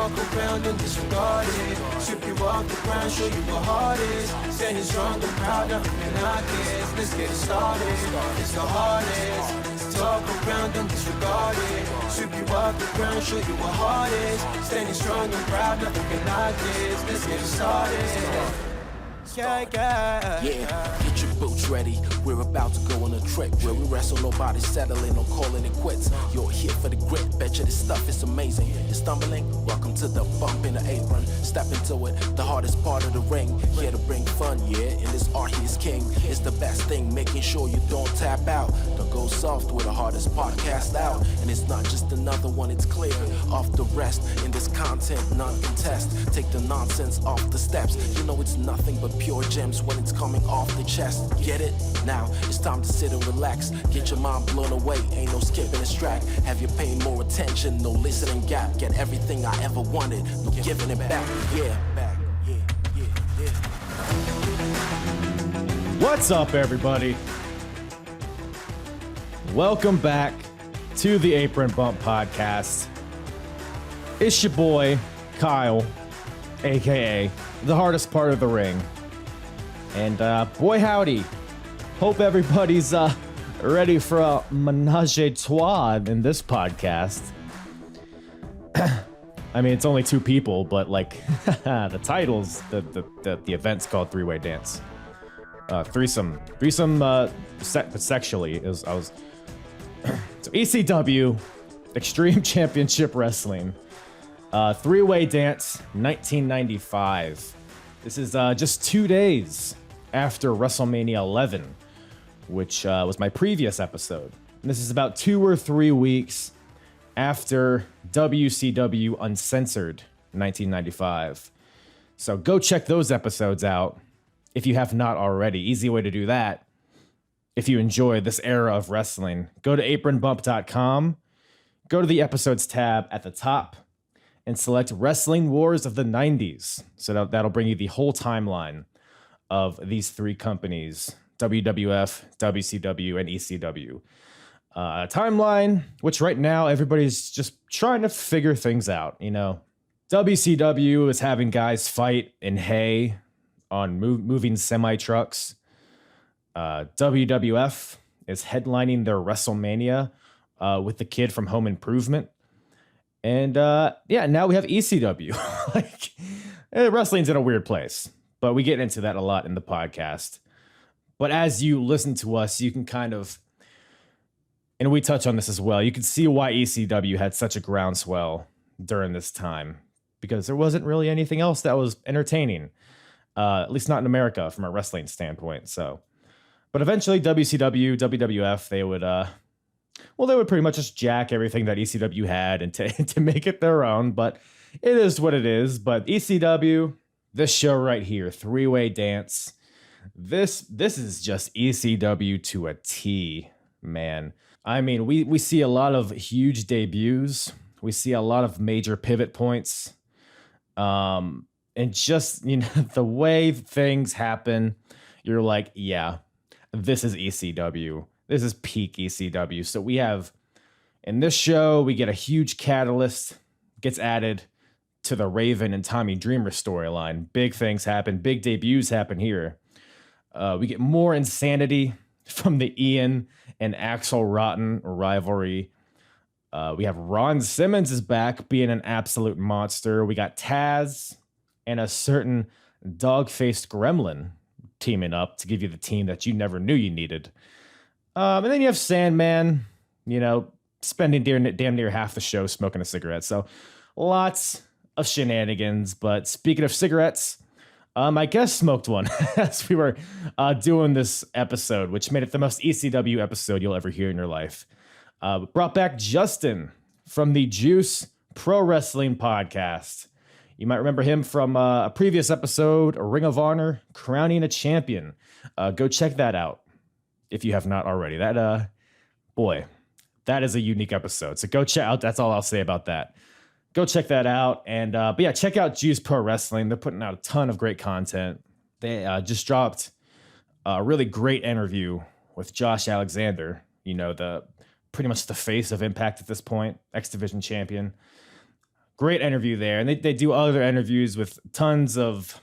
Talk around and disregard it. Strip you off the ground, show you what heart is. Standing strong and proud, nothing can knock this. Let's get it started. It's the hardest. Talk around and disregard it. Strip you off the ground, show you what heart is. Standing strong and proud, nothing can knock this. Let's get it started. Yeah, get your boots ready. We're about to go on a trip where we wrestle, nobody settling or calling it quits. You're here for the grit, bet you this stuff is amazing. You're stumbling, welcome to the bump in the apron. Step into it, the hardest part of the ring. Here to bring fun, yeah, and this art he's king. It's the best thing, making sure you don't tap out. Don't go soft with the hardest podcast out. And it's not just another one, it's clear. Off the rest, in this content, none contest. Take the nonsense off the steps. You know it's nothing but pure gems when it's coming off the chest. Get it? Now it's time to sit and relax. Get your mind blown away, ain't no skipping this track. Have you paying more attention, no listening gap. Get everything I ever wanted, no giving it back. Yeah. What's up, everybody? Welcome back to the Apron Bump Podcast. It's your boy, Kyle, aka the hardest part of the ring. And boy howdy, hope everybody's ready for a menage a trois in this podcast. I mean, it's only two people, but like the titles, the event's called Three-Way Dance. Threesome, sexually is so ECW Extreme Championship Wrestling, Three-Way Dance, 1995. This is just 2 days after WrestleMania 11, which was my previous episode. And this is about 2 or 3 weeks after WCW Uncensored 1995. So go check those episodes out if you have not already. Easy way to do that. If you enjoy this era of wrestling, go to apronbump.com, go to the episodes tab at the top, and select Wrestling Wars of the 90s. So that'll bring you the whole timeline of these three companies, WWF, WCW, and ECW. Timeline, which right now everybody's just trying to figure things out, you know. WCW is having guys fight in hay on moving semi-trucks. WWF is headlining their WrestleMania with the kid from Home Improvement. And now we have ECW. Wrestling's in a weird place, but we get into that a lot in the podcast. But as you listen to us, you can kind of, and we touch on this as well, you can see why ECW had such a groundswell during this time, because there wasn't really anything else that was entertaining, at least not in America from a wrestling standpoint. So, but eventually WCW, WWF, they would pretty much just jack everything that ECW had and to make it their own, but it is what it is. But ECW, this show right here, Three-Way Dance, this is just ECW to a T, man. I mean, we see a lot of huge debuts. We see a lot of major pivot points. And just, you know, the way things happen, you're like, yeah, this is ECW. This is peak ECW. So we have, in this show, we get a huge catalyst, gets added to the Raven and Tommy Dreamer storyline. Big things happen. Big debuts happen here. We get more insanity from the Ian and Axel Rotten rivalry. We have Ron Simmons is back being an absolute monster. We got Taz and a certain dog-faced gremlin teaming up to give you the team that you never knew you needed. And then you have Sandman, you know, spending damn near half the show smoking a cigarette. So lots of shenanigans. But speaking of cigarettes, I guess smoked one as we were doing this episode, which made it the most ECW episode you'll ever hear in your life. Brought back Justin from the Juice Pro Wrestling Podcast. You might remember him from a previous episode, a Ring of Honor, crowning a champion. Go check that out if you have not already. That, boy, that is a unique episode. So go check out. That's all I'll say about that. Go check that out. And, but yeah, check out Juice Pro Wrestling. They're putting out a ton of great content. They just dropped a really great interview with Josh Alexander, you know, pretty much the face of Impact at this point, X Division champion. great interview there. And they do other interviews with tons of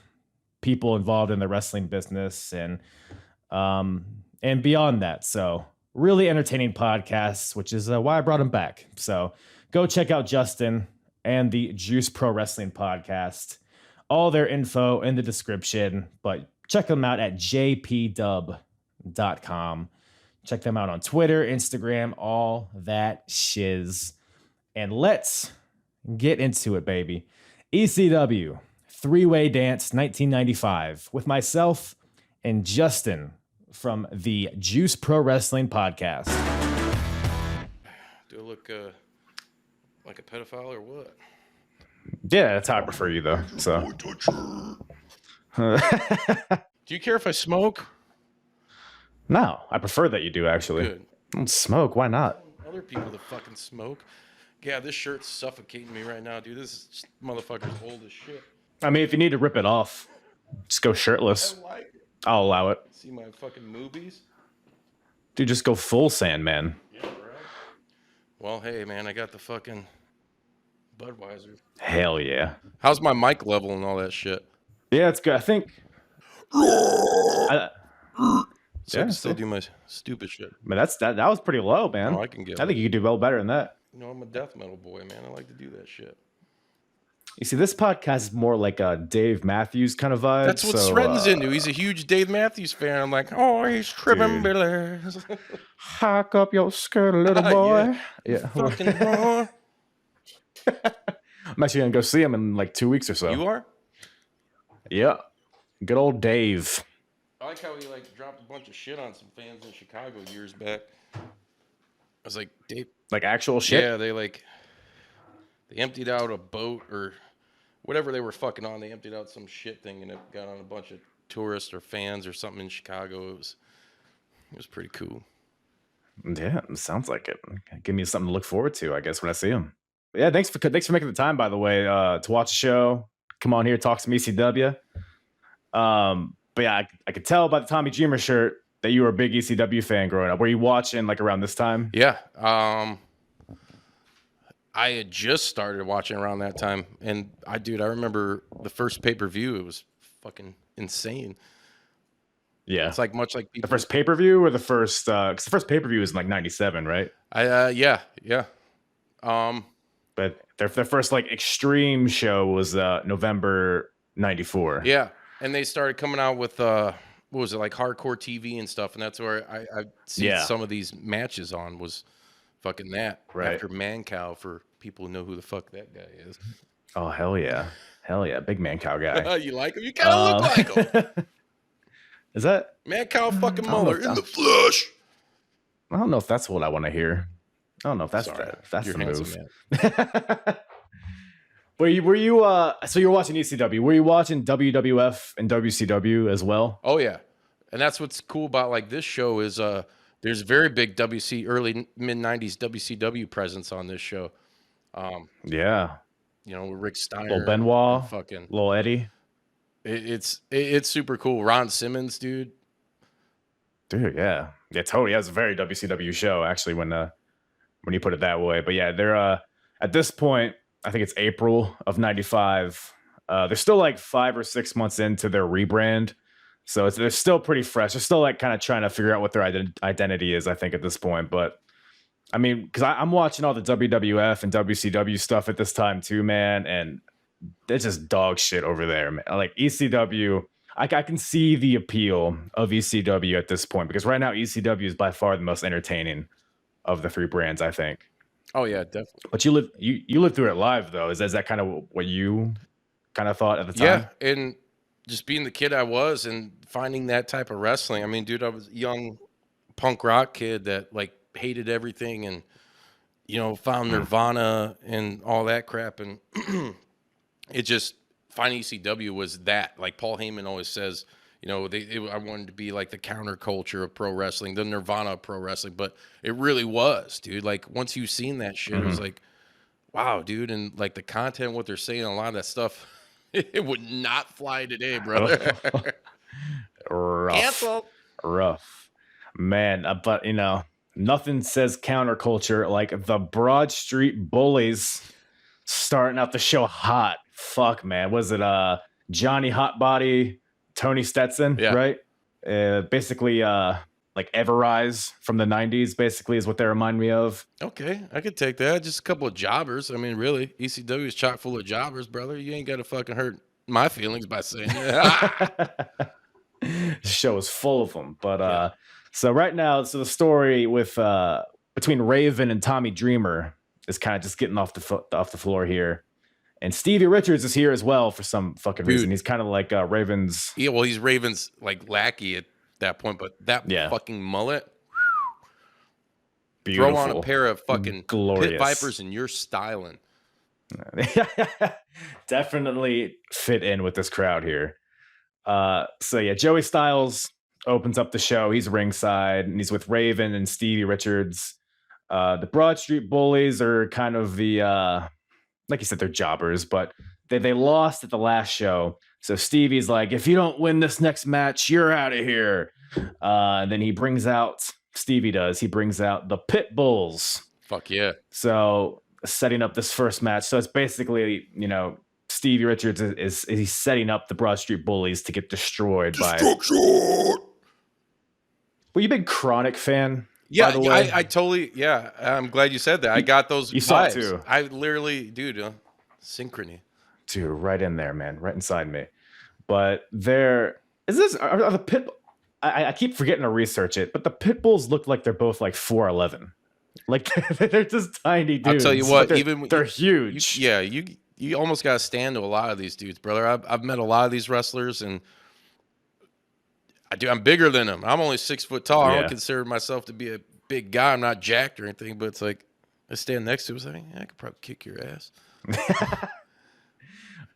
people involved in the wrestling business and beyond that. So really entertaining podcasts, which is why I brought him back. So go check out Justin and the Juice Pro Wrestling podcast. All their info in the description, but check them out at jpdub.com. Check them out on Twitter, Instagram, all that shiz. And let's get into it, baby. ECW, three-way dance, 1995, with myself and Justin from the Juice Pro Wrestling podcast. Do I look like a pedophile or what? Yeah, that's how I prefer you, though. So, do you care if I smoke? No, I prefer that you do, actually. Good. Don't smoke. Why not? Other people that fucking smoke. Yeah, this shirt's suffocating me right now, dude. This motherfucker's old as shit. I mean, if you need to rip it off, just go shirtless. I like it. I'll allow it. See my fucking movies? Dude, just go full Sandman. Yeah, right. Well, hey, man, I got the fucking Budweiser. Hell yeah. How's my mic level and all that shit? Yeah, it's good. I think. So I can still do my stupid shit. But that was pretty low, man. Oh, I can get I think you could do well better than that. You know, I'm a death metal boy, man. I like to do that shit. You see, this podcast is more like a Dave Matthews kind of vibe. That's what Sreten's into. He's a huge Dave Matthews fan. I'm like, oh, he's tripping billies. Hike up your skirt, little boy. Yeah. Fucking boy. I'm actually going to go see him in like 2 weeks or so. You are? Yeah. Good old Dave. I like how he like dropped a bunch of shit on some fans in Chicago years back. I was like, Dave. Like actual shit? Yeah, they emptied out a boat or whatever they were fucking on. They emptied out some shit thing and it got on a bunch of tourists or fans or something in Chicago. It was pretty cool. Yeah, it sounds like it. Give me something to look forward to, I guess, when I see him. But yeah, thanks for making the time, by the way, to watch the show. Come on here, talk some ECW. But yeah, I could tell by the Tommy Dreamer shirt that you were a big ECW fan growing up. Were you watching like around this time? Yeah. I had just started watching around that time, and I remember the first pay-per-view. It was fucking insane. Yeah, it's like much like people. The first pay-per-view or the first? Because the first pay-per-view was in like '97, right? Yeah. But their first like extreme show was November '94. Yeah, and they started coming out with what was it, like hardcore TV and stuff, and that's where I seen some of these matches on was fucking that right after Mancow, for people who know who the fuck that guy is. Oh hell yeah, big Mancow guy. You like him? You kind of look like him. Is that Mancow fucking Muller in the flesh? I don't know if that's what I want to hear. I don't know if that's that's the move. Were you so you're watching ECW? Were you watching WWF and WCW as well? Oh yeah, and that's what's cool about like this show is there's very big early mid '90s WCW presence on this show. Yeah, you know, Rick Steiner, little Benoit, fucking little Eddie. It's super cool. Ron Simmons, dude, yeah, totally. It was a very WCW show actually when you put it that way. But yeah, they're at this point, I think it's April of '95. They're still like 5 or 6 months into their rebrand. So they're still pretty fresh. They're still like kind of trying to figure out what their identity is, I think, at this point. But I mean, because I'm watching all the WWF and WCW stuff at this time too, man. And it's just dog shit over there, man. Like ECW, I can see the appeal of ECW at this point, because right now ECW is by far the most entertaining of the three brands, I think. Oh yeah, definitely. But you lived through it live though. Is that kind of what you kind of thought at the time? Yeah, and just being the kid I was and finding that type of wrestling. I mean, dude, I was a young punk rock kid that like hated everything and, you know, found Nirvana and all that crap. And it just, finding ECW was that. Like Paul Heyman always says, you know, I wanted to be like the counterculture of pro wrestling, the Nirvana of pro wrestling. But it really was, dude. Like once you've seen that shit, it was like, wow, dude. And like the content, what they're saying, a lot of that stuff, it would not fly today, brother. Rough, man. But you know, nothing says counterculture like the Broad Street Bullies starting out the show hot. Fuck, man. Was it Johnny Hotbody, Tony Stetson, Yeah. right? Basically like Everrise from the 90s, basically, is what they remind me of. Okay, I could take that. Just a couple of jobbers. I mean, really, ECW is chock full of jobbers, brother. You ain't got to fucking hurt my feelings by saying that. The show is full of them. But so right now, so the story with between Raven and Tommy Dreamer is kind of just getting off the floor here. And Stevie Richards is here as well for some fucking reason. He's kind of like Raven's. Yeah, well, he's Raven's like lackey at that point, but that fucking mullet. Beautiful. Throw on a pair of fucking glorious pit vipers and you're styling. Definitely fit in with this crowd here. So yeah, Joey Styles opens up the show. He's ringside and he's with Raven and Stevie Richards. The Broad Street Bullies are kind of the like you said, they're jobbers, but they lost at the last show. So Stevie's like, if you don't win this next match, you're out of here. And then he brings out the Pit Bulls. Fuck yeah. So setting up this first match. So it's basically, Stevie Richards is he's setting up the Broad Street Bullies to get destroyed by. Were you a big Chronic fan? Yeah, by the way? I totally. Yeah, I'm glad you said that. I got those. You vibes. saw it too. I literally, dude, synchrony. Dude, right in there, man, right inside me. But are the Pit? I keep forgetting to research it, but the Pit Bulls look like they're both like 4'11". Like they're just tiny dudes. I'll tell you what, they're huge. You almost got to stand to a lot of these dudes, brother. I've met a lot of these wrestlers, and I'm bigger than them. I'm only 6 foot tall. I don't consider myself to be a big guy. I'm not jacked or anything, but it's like I stand next to him. I was like, I could probably kick your ass.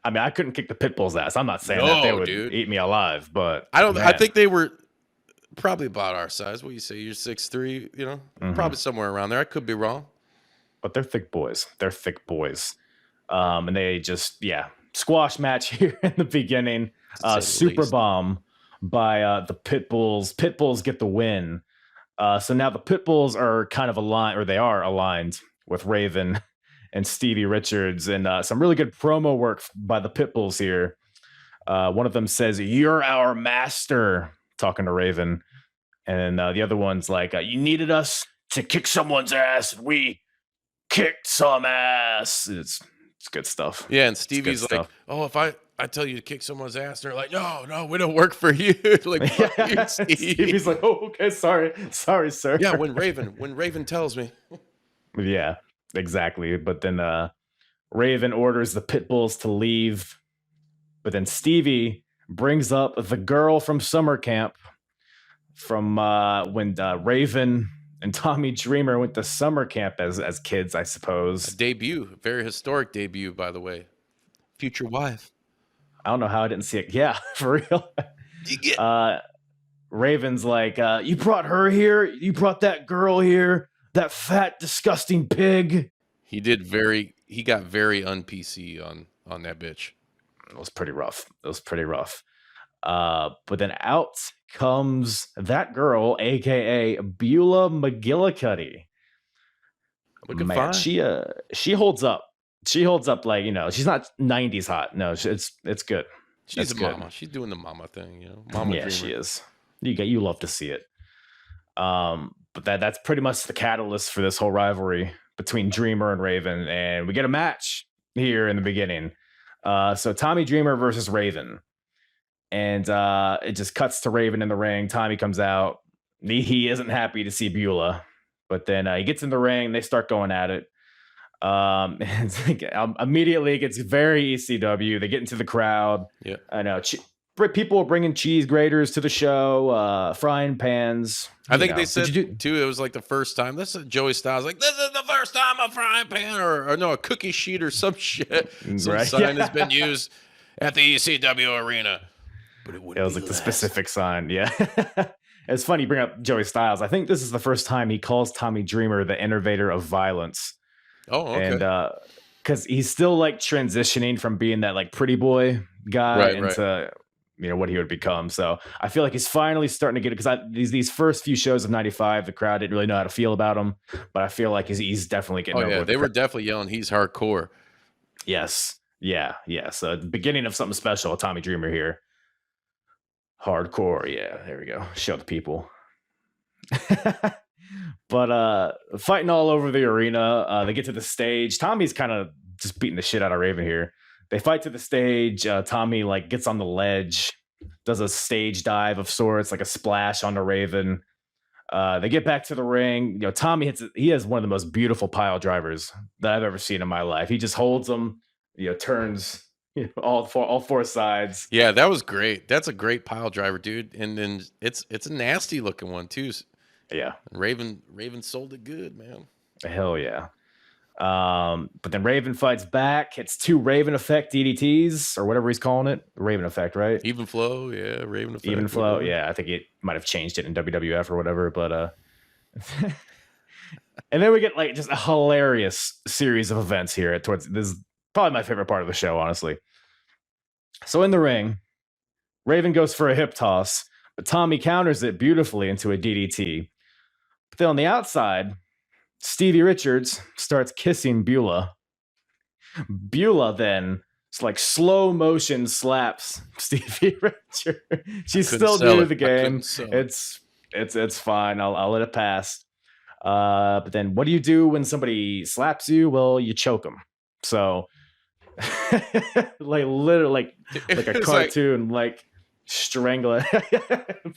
I mean, I couldn't kick the Pit Bulls' ass. I'm not saying that they would eat me alive, but I think they were probably about our size. What do you say? You're 6'3", probably somewhere around there. I could be wrong. But they're thick boys. And they just, squash match here in the beginning. Super bomb by the Pit Bulls. Pit Bulls get the win. So now the Pit Bulls are kind of aligned, or they are aligned with Raven and Stevie Richards, and some really good promo work by the Pit Bulls here. One of them says, "You're our master," talking to Raven. And then the other one's like, "You needed us to kick someone's ass, and we kicked some ass." It's good stuff. Yeah, and Stevie's like, "Oh, if I tell you to kick someone's ass," they're like, "No, we don't work for you." Like, fuck you, Steve. Stevie's like, "Oh, okay, sorry, sir." Yeah, when Raven tells me. Yeah, exactly. But then Raven orders the Pit Bulls to leave. But then Stevie brings up the girl from summer camp from when Raven and Tommy Dreamer went to summer camp as kids, I suppose. A debut, very historic debut, by the way. Future wife. I don't know how I didn't see it. Yeah, for real. Raven's like, "You brought her here? You brought that girl here? That fat, disgusting pig?" He got very un-PC on that bitch. It was pretty rough. But then out comes that girl, aka Beulah McGillicuddy. Looking fine. She holds up. She holds up like, she's not 90s hot. No, it's good. She's a mama. She's doing the mama thing, Mama yeah, dreamer. She is. You love to see it. But that's pretty much the catalyst for this whole rivalry between Dreamer and Raven, and we get a match here in the beginning. So Tommy Dreamer versus Raven, and it just cuts to Raven in the ring. Tommy comes out. He isn't happy to see Beulah, but then he gets in the ring. They start going at it. Immediately it gets very ECW. They get into the crowd. Yeah, I know. People are bringing cheese graters to the show, frying pans. I think they said too. It was like the first time. This is Joey Styles. Like, this is the first time a frying pan or no, a cookie sheet or some shit. Some sign has been used at the ECW arena. But it was like the specific sign. Yeah. It's funny you bring up Joey Styles. I think this is the first time he calls Tommy Dreamer the innovator of violence. Oh, okay. And because he's still like transitioning from being that like pretty boy guy into what he would become. So I feel like he's finally starting to get it, because these first few shows of '95, the crowd didn't really know how to feel about him, but I feel like he's definitely getting over it. They were definitely yelling, "He's hardcore." Yes. Yeah. Yeah. So the beginning of something special, Tommy Dreamer here. Hardcore. Yeah. There we go. Show the people. But fighting all over the arena. They get to the stage. Tommy's kind of just beating the shit out of Raven here. They fight to the stage. Tommy like gets on the ledge, does a stage dive of sorts, like a splash on the Raven. They get back to the ring. You know, Tommy hits. He has one of the most beautiful pile drivers that I've ever seen in my life. He just holds them, you know, turns all four sides. Yeah, that was great. That's a great pile driver, dude. And then it's a nasty looking one too. Yeah, Raven sold it good, man. hell yeah. But then Raven fights back. It's 2 Raven effect DDTs or whatever he's calling it. Raven effect, right? Even flow, yeah. Raven effect. Even flow, yeah. I think it might have changed it in WWF or whatever. But and then we get like just a hilarious series of events here. Towards this is probably my favorite part of the show, honestly. So in the ring, Raven goes for a hip toss, but Tommy counters it beautifully into a DDT. But then on the outside, Stevie Richards starts kissing Beulah. Beulah then it's like slow motion slaps Stevie Richards. She's still new to the game. It's fine. I'll let it pass. But then what do you do when somebody slaps you? Well, you choke them. So like literally like a cartoon, like strangling.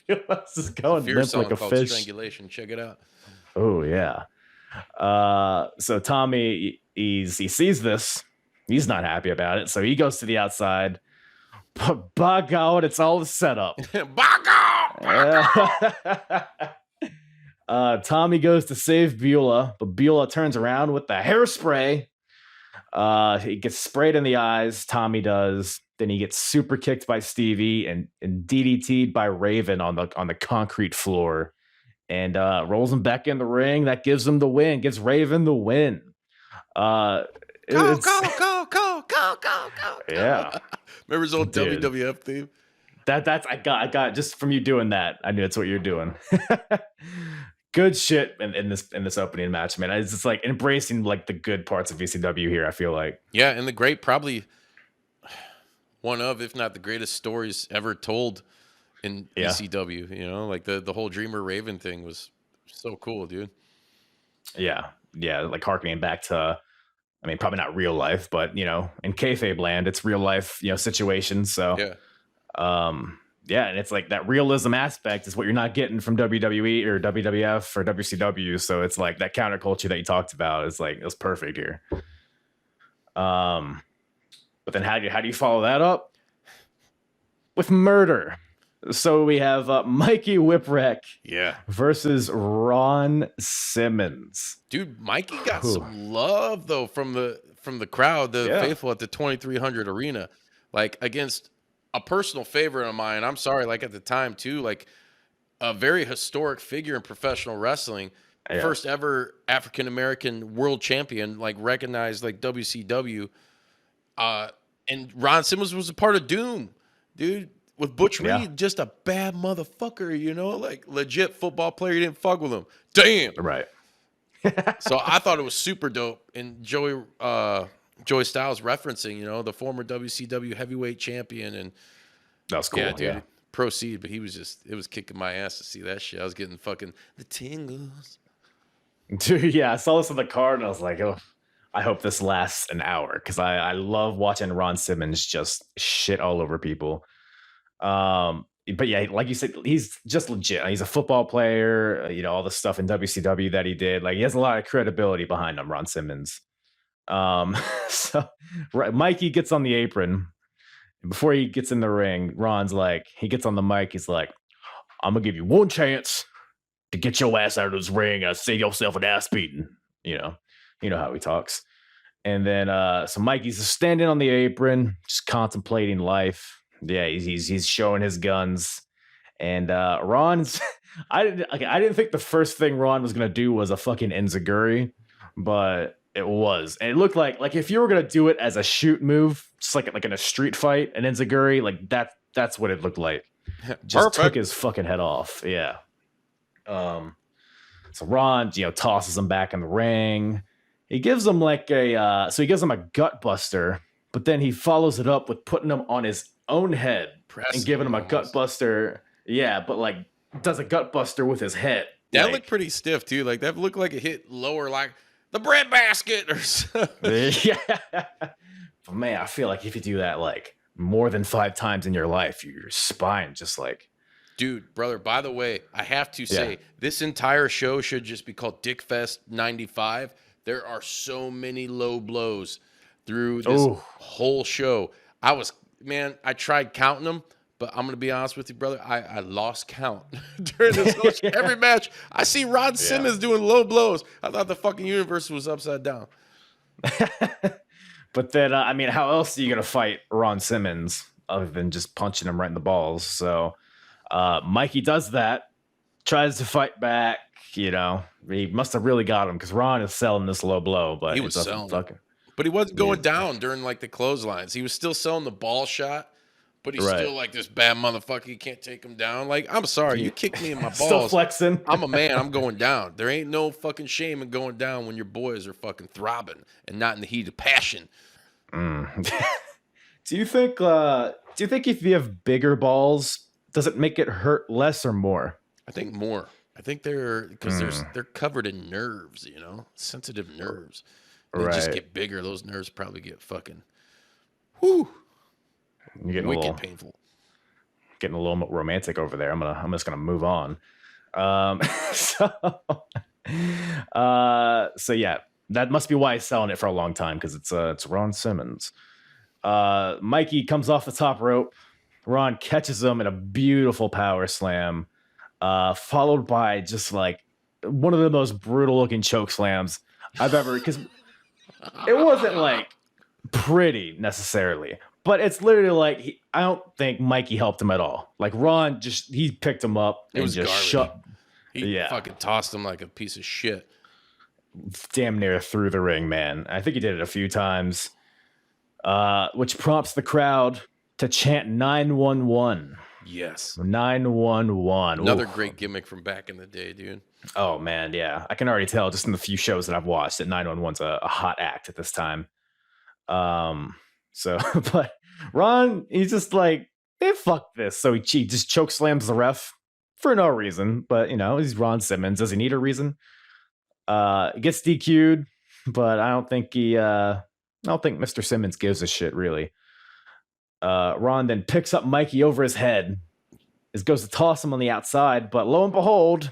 Beulah's just going limp like a fish. Strangulation. Check it out. Oh yeah. So Tommy, he sees this. He's not happy about it. So he goes to the outside. But by God, it's all set up. Tommy goes to save Beulah, but Beulah turns around with the hairspray. He gets sprayed in the eyes. Tommy does. Then he gets super kicked by Stevie and DDT'd by Raven on the concrete floor. And rolls him back in the ring. That gives him the win. Gives Raven the win. Go. Yeah. Remember his old WWF theme? I got just from you doing that. I knew that's what you're doing. Good shit in this opening match, man. It's just like embracing like the good parts of ECW here. I feel like. Yeah, and the great, probably one of, if not the greatest stories ever told in ECW, you know, like the whole Dreamer Raven thing was so cool, dude. Yeah, like harkening back to, I mean, probably not real life, but you know, in kayfabe land, it's real life, you know, situations. So, yeah, and it's like that realism aspect is what you're not getting from WWE or WWF or WCW. So it's like that counterculture that you talked about is like, it was perfect here. But then how do you follow that up? With murder. So we have Mikey Whipwreck versus Ron Simmons. Dude, Mikey got some love though from the crowd, the faithful at the 2300 arena, like against a personal favorite of mine. I'm sorry, like at the time too, like a very historic figure in professional wrestling, first ever African American world champion, like recognized like WCW. And Ron Simmons was a part of Doom, dude. With Butch Reed, just a bad motherfucker, you know, like legit football player. You didn't fuck with him. Damn. Right. So I thought it was super dope. And Joey Styles referencing, you know, the former WCW heavyweight champion. And that's cool. Yeah, dude. Proceed. But it was kicking my ass to see that shit. I was getting fucking the tingles. Dude, yeah, I saw this on the card and I was like, oh, I hope this lasts an hour. Because I love watching Ron Simmons just shit all over people. But yeah, like you said, he's just legit. He's a football player, you know, all the stuff in WCW that he did. Like he has a lot of credibility behind him, Ron Simmons. So Mikey gets on the apron. Before he gets in the ring, Ron's like, he gets on the mic, he's like, I'm gonna give you one chance to get your ass out of this ring and save yourself an ass beating. You know how he talks. And then so Mikey's just standing on the apron, just contemplating life. Yeah, he's showing his guns, and Ron's. I didn't think the first thing Ron was gonna do was a fucking enziguri, but it was, and it looked like if you were gonna do it as a shoot move, just like in a street fight, an enziguri, like that's what it looked like. Just took his fucking head off. Yeah. So Ron, you know, tosses him back in the ring. He gives him like he gives him a gut buster, but then he follows it up with putting him on his own head and giving him a gut buster. Yeah, but like does a gut buster with his head. That like, looked pretty stiff too. Like that looked like it hit lower, like the bread basket or something. Yeah. But man, I feel like if you do that like more than 5 times in your life, your spine just like. Dude, brother, by the way, I have to say, this entire show should just be called Dickfest 95. There are so many low blows through this whole show. I tried counting them, but I'm going to be honest with you, brother. I lost count during this whole show. Every match. I see Ron Simmons doing low blows. I thought the fucking universe was upside down. But then, how else are you going to fight Ron Simmons other than just punching him right in the balls? So Mikey does that, tries to fight back. He must have really got him because Ron is selling this low blow, but he was selling but he wasn't going down during like the clotheslines. He was still selling the ball shot, but he's still like this bad motherfucker. You can't take him down. Like, I'm sorry, you kicked me in my balls. Still flexing. I'm a man. I'm going down. There ain't no fucking shame in going down when your boys are fucking throbbing and not in the heat of passion. Do you think if you have bigger balls, does it make it hurt less or more? I think more. I think they're covered in nerves, sensitive nerves. They just get bigger. Those nerves probably get fucking, You're getting wicked painful. Getting a little romantic over there. I'm just gonna move on. So yeah, that must be why he's selling it for a long time because it's Ron Simmons. Mikey comes off the top rope. Ron catches him in a beautiful power slam, followed by just like one of the most brutal looking choke slams I've ever, because it wasn't like pretty necessarily, but it's literally like I don't think Mikey helped him at all. Like Ron he picked him up and just shut. He fucking tossed him like a piece of shit. Damn near through the ring, man. I think he did it a few times, which prompts the crowd to chant 911. Yes. 911. Another great gimmick from back in the day, dude. Oh, man, yeah. I can already tell just in the few shows that I've watched that 911's a hot act at this time. But Ron, he's just like, hey, fuck this. So he just choke slams the ref for no reason. But, he's Ron Simmons. Does he need a reason? He gets DQ'd, but I don't think Mr. Simmons gives a shit, really. Ron then picks up Mikey over his head. Goes to toss him on the outside, but lo and behold,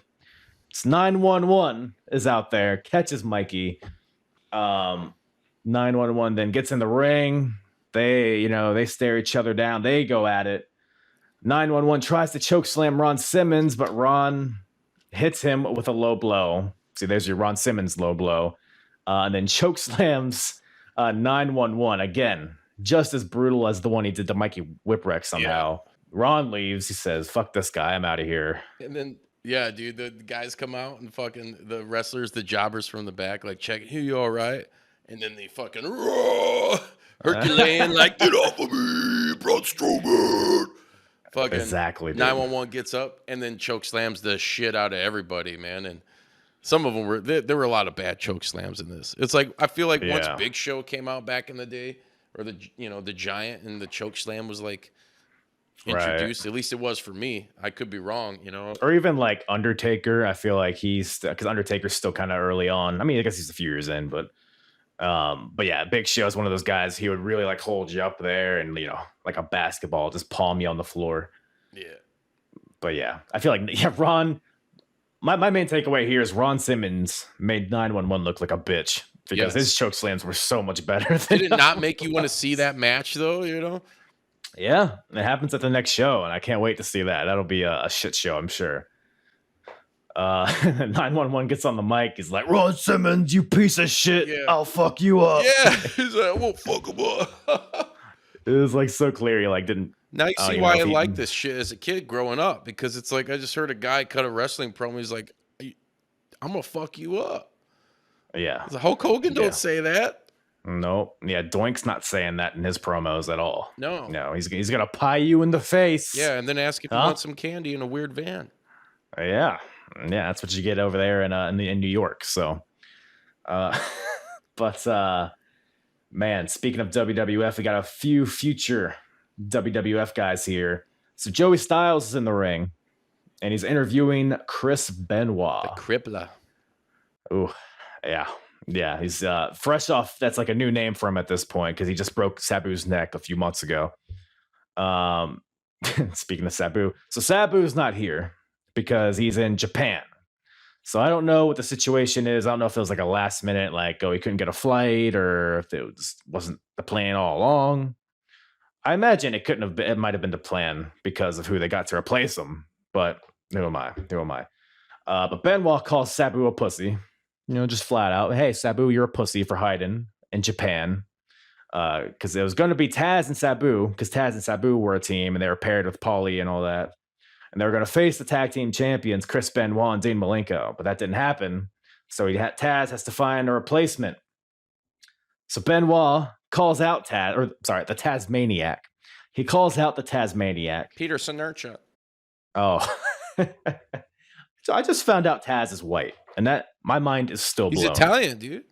it's 911 is out there, catches Mikey. 911 then gets in the ring. They stare each other down. They go at it. 911 tries to choke slam Ron Simmons, but Ron hits him with a low blow. See, there's your Ron Simmons low blow. And then choke slams 911 again. Just as brutal as the one he did to Mikey Whipwreck somehow. Yeah. Ron leaves. He says, fuck this guy. I'm out of here. And then, yeah, dude, the guys come out and fucking the wrestlers, the jobbers from the back, like, check, here, you all right? And then they fucking, Herculean, like, get off of me, Braun Strowman. Fucking exactly. 911 gets up and then choke slams the shit out of everybody, man. And some of them there were a lot of bad choke slams in this. It's like, I feel like once Big Show came out back in the day, or the Giant and the choke slam was like introduced. At least it was for me. I could be wrong, Or even like Undertaker. I feel like because Undertaker's still kind of early on. I mean, I guess he's a few years in, but yeah, Big Show is one of those guys. He would really like hold you up there and like a basketball, just palm you on the floor. Yeah. But yeah, I feel like Ron. My main takeaway here is Ron Simmons made 911 look like a bitch. Because his choke slams were so much better. Did it not make you want to see that match, though? Yeah, it happens at the next show, and I can't wait to see that. That'll be a shit show, I'm sure. 911 gets on the mic. He's like, Ron Simmons, you piece of shit. Yeah. I'll fuck you up. Yeah, he's like, I won't fuck him up. It was like so clear. He like didn't. Now you see why I liked this shit as a kid growing up, because it's like I just heard a guy cut a wrestling promo. He's like, I'm going to fuck you up. Yeah. Hulk Hogan don't say that. No. Yeah, Doink's not saying that in his promos at all. No. He's going to pie you in the face. Yeah, and then ask if you want some candy in a weird van. Yeah. Yeah, that's what you get over there in New York. So, but But man, speaking of WWF, we got a few future WWF guys here. So Joey Styles is in the ring, and he's interviewing Chris Benoit. The Crippler. Oh, yeah. Yeah, he's fresh off. That's like a new name for him at this point because he just broke Sabu's neck a few months ago. Speaking of Sabu, so Sabu's not here because he's in Japan. So I don't know what the situation is. I don't know if it was like a last minute, like, oh, he couldn't get a flight, or if it wasn't the plan all along. I imagine it couldn't have been. It might have been the plan because of who they got to replace him. But who am I? But Benoit calls Sabu a pussy. Just flat out. Hey, Sabu, you're a pussy for hiding in Japan. Because it was going to be Taz and Sabu, because Taz and Sabu were a team, and they were paired with Paulie and all that. And they were going to face the tag team champions, Chris Benoit and Dean Malenko. But that didn't happen. So Taz has to find a replacement. So Benoit calls out the Tasmaniac. He calls out the Tasmaniac. Peter Sinercha. Oh. So I just found out Taz is white. And that, my mind is still blown. He's Italian, dude.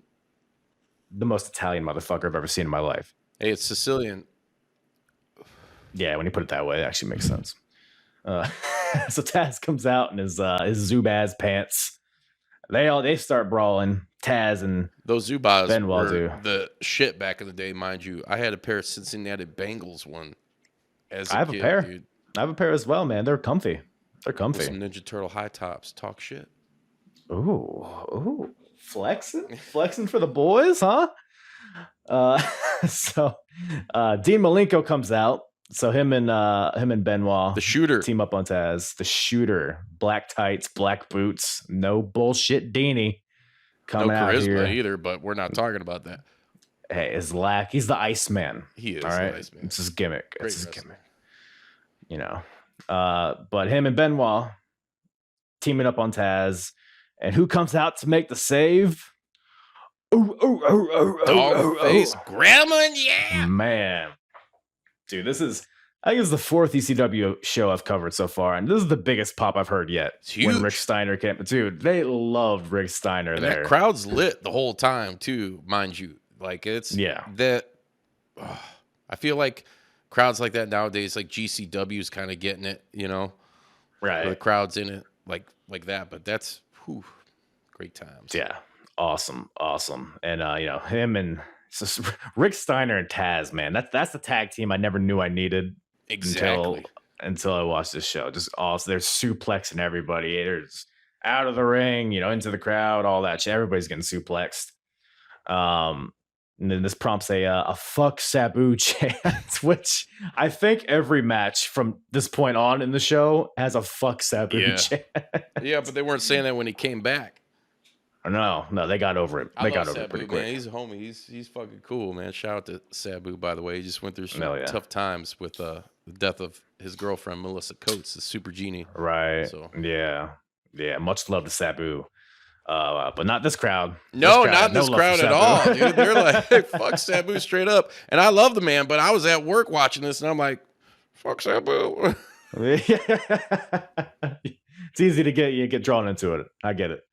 The most Italian motherfucker I've ever seen in my life. Hey, it's Sicilian. Yeah, when you put it that way, it actually makes sense. So Taz comes out in his Zubaz pants. They start brawling. Taz and those Zubaz Benoit were the shit back in the day, mind you. I had a pair of Cincinnati Bengals one as a I have kid, a pair. dude. I have a pair as well, man. They're comfy. With some Ninja Turtle high tops. Talk shit. Ooh, flexing for the boys, huh? So Dean Malenko comes out. So him and Benoit, the shooter, team up on Taz. The shooter, black tights, black boots, no bullshit Deanie coming out here. No charisma either, but we're not talking about that. Hey, he's the Iceman. He is all right? the Iceman. It's his gimmick. Great It's his wrestler. gimmick. But him and Benoit teaming up on Taz. And who comes out to make the save? Dogface Gremlin, yeah. Man. Dude, I think this is the fourth ECW show I've covered so far, and this is the biggest pop I've heard yet. It's huge. When Rick Steiner came. Dude, they loved Rick Steiner And there. that crowd's lit the whole time, too, mind you. Like, it's that. I feel like crowds like that nowadays, like GCW's kind of getting it, Right. The crowd's in it like that, but that's great times. Yeah. Awesome. And him and Rick Steiner and Taz, man. That's the tag team I never knew I needed. Exactly. Until I watched this show. Just awesome. They're suplexing everybody. There's out of the ring, into the crowd, all that shit. Everybody's getting suplexed. And then this prompts a fuck Sabu chant, which I think every match from this point on in the show has a fuck Sabu chant. Yeah, but they weren't saying that when he came back. No, they got over it. They got over it pretty quick. Man. He's a homie. He's fucking cool, man. Shout out to Sabu, by the way. He just went through some tough times with the death of his girlfriend, Melissa Coates, the super genie. Right. So. Yeah. Much love to Sabu. But not this crowd. Not this crowd at all, dude. They're like, fuck Sabu straight up. And I love the man, but I was at work watching this, and I'm like, fuck Sabu. It's easy to get drawn into it. I get it.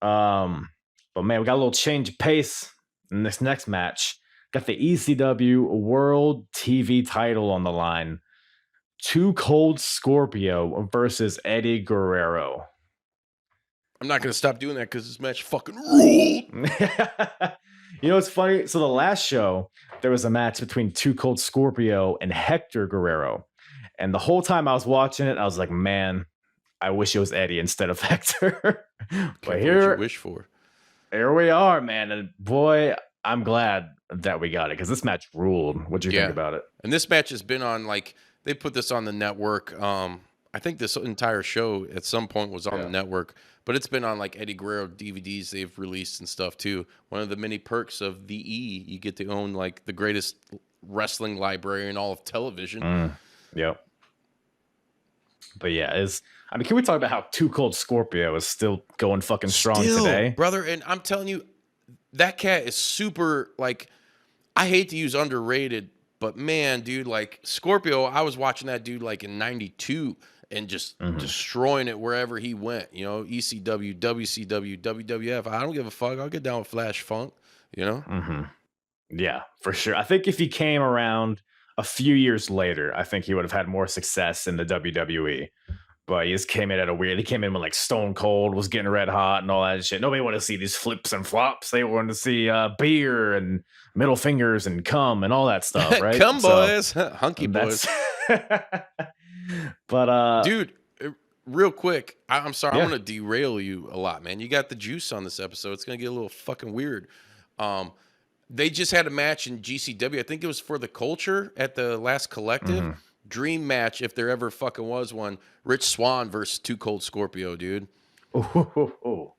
But man, we got a little change of pace in this next match. Got the ECW World TV title on the line. Cold Scorpio versus Eddie Guerrero. I'm not going to stop doing that because this match fucking ruled. It's funny. So the last show, there was a match between Cold Scorpio and Hector Guerrero. And the whole time I was watching it, I was like, man, I wish it was Eddie instead of Hector. But here, you wish for. Here we are, man. And boy, I'm glad that we got it because this match ruled. What'd you think about it? And this match has been on, they put this on the network. I think this entire show at some point was on the network, but it's been on Eddie Guerrero DVDs they've released and stuff too. One of the many perks of the E, you get to own the greatest wrestling library in all of television. Yep. But yeah, can we talk about how Cold Scorpio is still going fucking strong today? Brother, and I'm telling you, that cat is super, I hate to use underrated, but man, dude, Scorpio, I was watching that dude in 92 and just destroying it wherever he went. ECW, WCW, WWF. I don't give a fuck. I'll get down with Flash Funk. you know? Mm-hmm. Yeah, for sure. I think if he came around a few years later, I think he would have had more success in the WWE. But he just came in at a weird. He came in when like Stone Cold was getting red hot and all that shit. Nobody wanted to see these flips and flops. They wanted to see beer and middle fingers and cum and all that stuff, right? Come, boys. Hunky boys. But dude, real quick, I'm sorry, Yeah. I'm gonna derail you a lot, man. You got the juice on this episode. It's gonna get a little fucking weird. They just had a match in GCW. I think it was for the Culture at the last Collective. Dream match, if there ever fucking was one. Rich Swann versus Too Cold Scorpio, dude.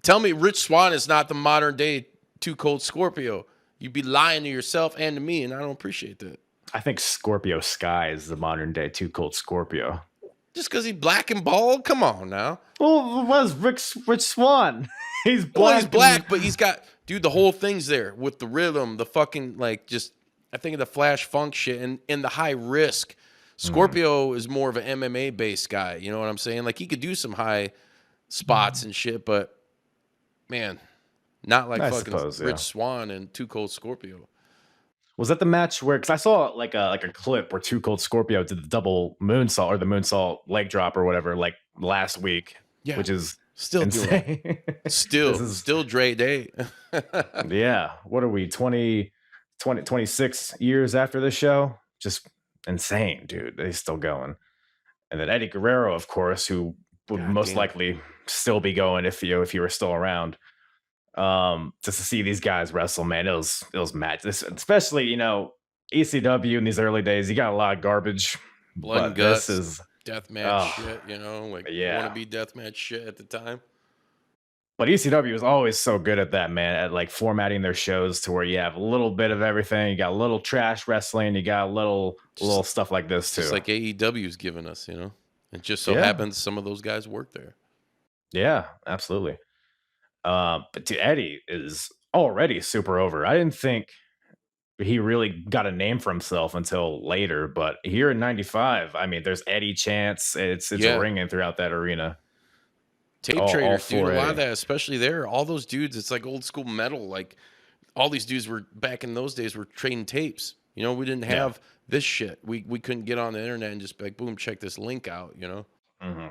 Tell me Rich Swann is not the modern day Too Cold Scorpio. You'd be lying to yourself and to me, and I don't appreciate that. I think Scorpio Sky is the modern day Too Cold Scorpio. Just because he's black and bald? Come on now. Well, was Rich Swann? He's black. Well, he's black, but he's got, dude, the whole thing's there with the rhythm, the fucking, like, just, I think of the flash funk shit and the high risk. Scorpio is more of an MMA based guy. You know what I'm saying? Like, he could do some high spots and shit, but man, not like fucking Rich Swann and Too Cold Scorpio. Was that the match where? Because I saw like a clip where Too Cold Scorpio did the double moonsault or the moonsault leg drop or whatever, like last week. Yeah, which is still insane. doing it. Still Dre Day. Yeah. What are we? 26 years after this show? Just insane, dude. They're still going. And then Eddie Guerrero, of course, who would most likely still be going if you were still around. Just to see these guys wrestle, man, it was mad. Especially, ECW in these early days, you got a lot of garbage. Blood and guts, deathmatch shit, like wannabe deathmatch shit at the time. But ECW is always so good at that, man, at like formatting their shows to where you have a little bit of everything. You got a little trash wrestling, you got a little stuff like this too. Just like AEW's given us, It just so happens some of those guys work there. Yeah, absolutely. But Eddie is already super over. I didn't think he really got a name for himself until later, but here in 95, I mean, there's Eddie chants. It's ringing throughout that arena. Tape traders, dude. A lot of that, especially there, all those dudes, it's like old school metal. Like all these dudes were back in those days were trading tapes. We didn't have this shit. We couldn't get on the internet and just be like, boom, check this link out, Mm-hmm.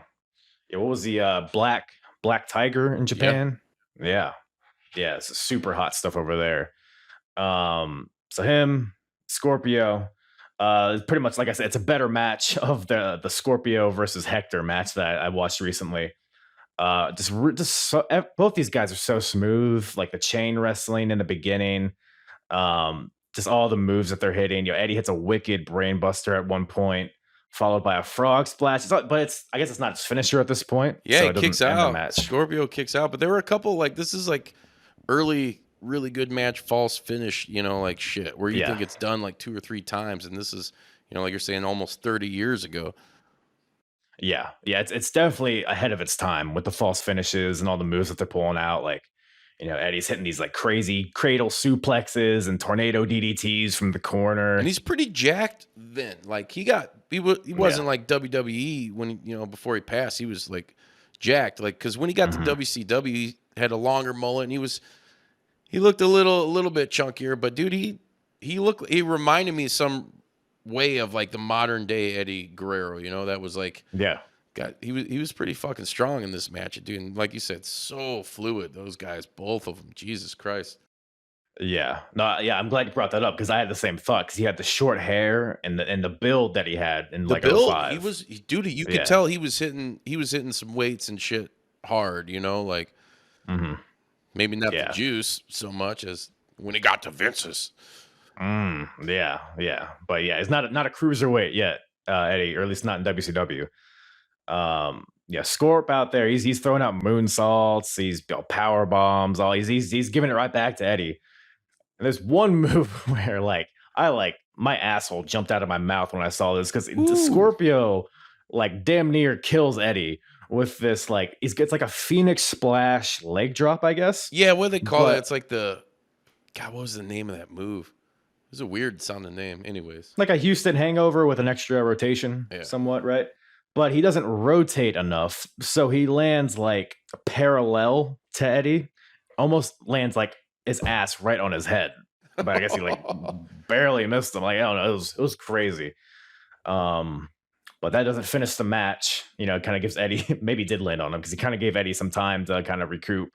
Yeah, what was the Black Tiger in Japan? Yeah, it's super hot stuff over there. So him, Scorpio, pretty much like I said, it's a better match of the Scorpio versus Hector match that I watched recently. Both these guys are so smooth, like the chain wrestling in the beginning. Just all the moves that they're hitting. Eddie hits a wicked brain buster at one point, followed by a frog splash. I guess it's not his finisher at this point. Yeah, so it kicks out. Scorpio kicks out, but there were a couple this is like early, really good match, false finish. Like shit where you think it's done like 2 or 3 times, and this is like you're saying almost 30 years ago. Yeah, it's definitely ahead of its time with the false finishes and all the moves that they're pulling out. Like, Eddie's hitting these like crazy cradle suplexes and tornado DDTs from the corner. And he's pretty jacked then. Like he wasn't like WWE when before he passed. He was like jacked. Like because when he got to WCW, he had a longer mullet and he looked a little bit chunkier. But dude, he reminded me some way of like the modern day Eddie Guerrero, that was like he was pretty fucking strong in this match, dude. And like you said, so fluid, those guys, both of them. Jesus Christ. I'm glad you brought that up because I had the same thought because he had the short hair and the build that he had in the like build, 05. You could tell he was hitting some weights and shit hard, like maybe not the juice so much as when he got to Vince's. But it's not a cruiserweight yet, Eddie, or at least not in WCW. Scorp out there, he's throwing out moonsaults, he's power bombs, he's giving it right back to Eddie. And there's one move where my asshole jumped out of my mouth when I saw this because the Scorpio like damn near kills Eddie with this he gets like a Phoenix Splash leg drop, I guess. Yeah, what do they call it? It's like what was the name of that move? It was a weird sounding name, anyways. Like a Houston hangover with an extra rotation, somewhat, right? But he doesn't rotate enough, so he lands like parallel to Eddie. Almost lands like his ass right on his head. But I guess he like barely missed him. Like, I don't know. It was crazy. But that doesn't finish the match. You know, it kind of gives Eddie, maybe did land on him because he kind of gave Eddie some time to kind of recoup.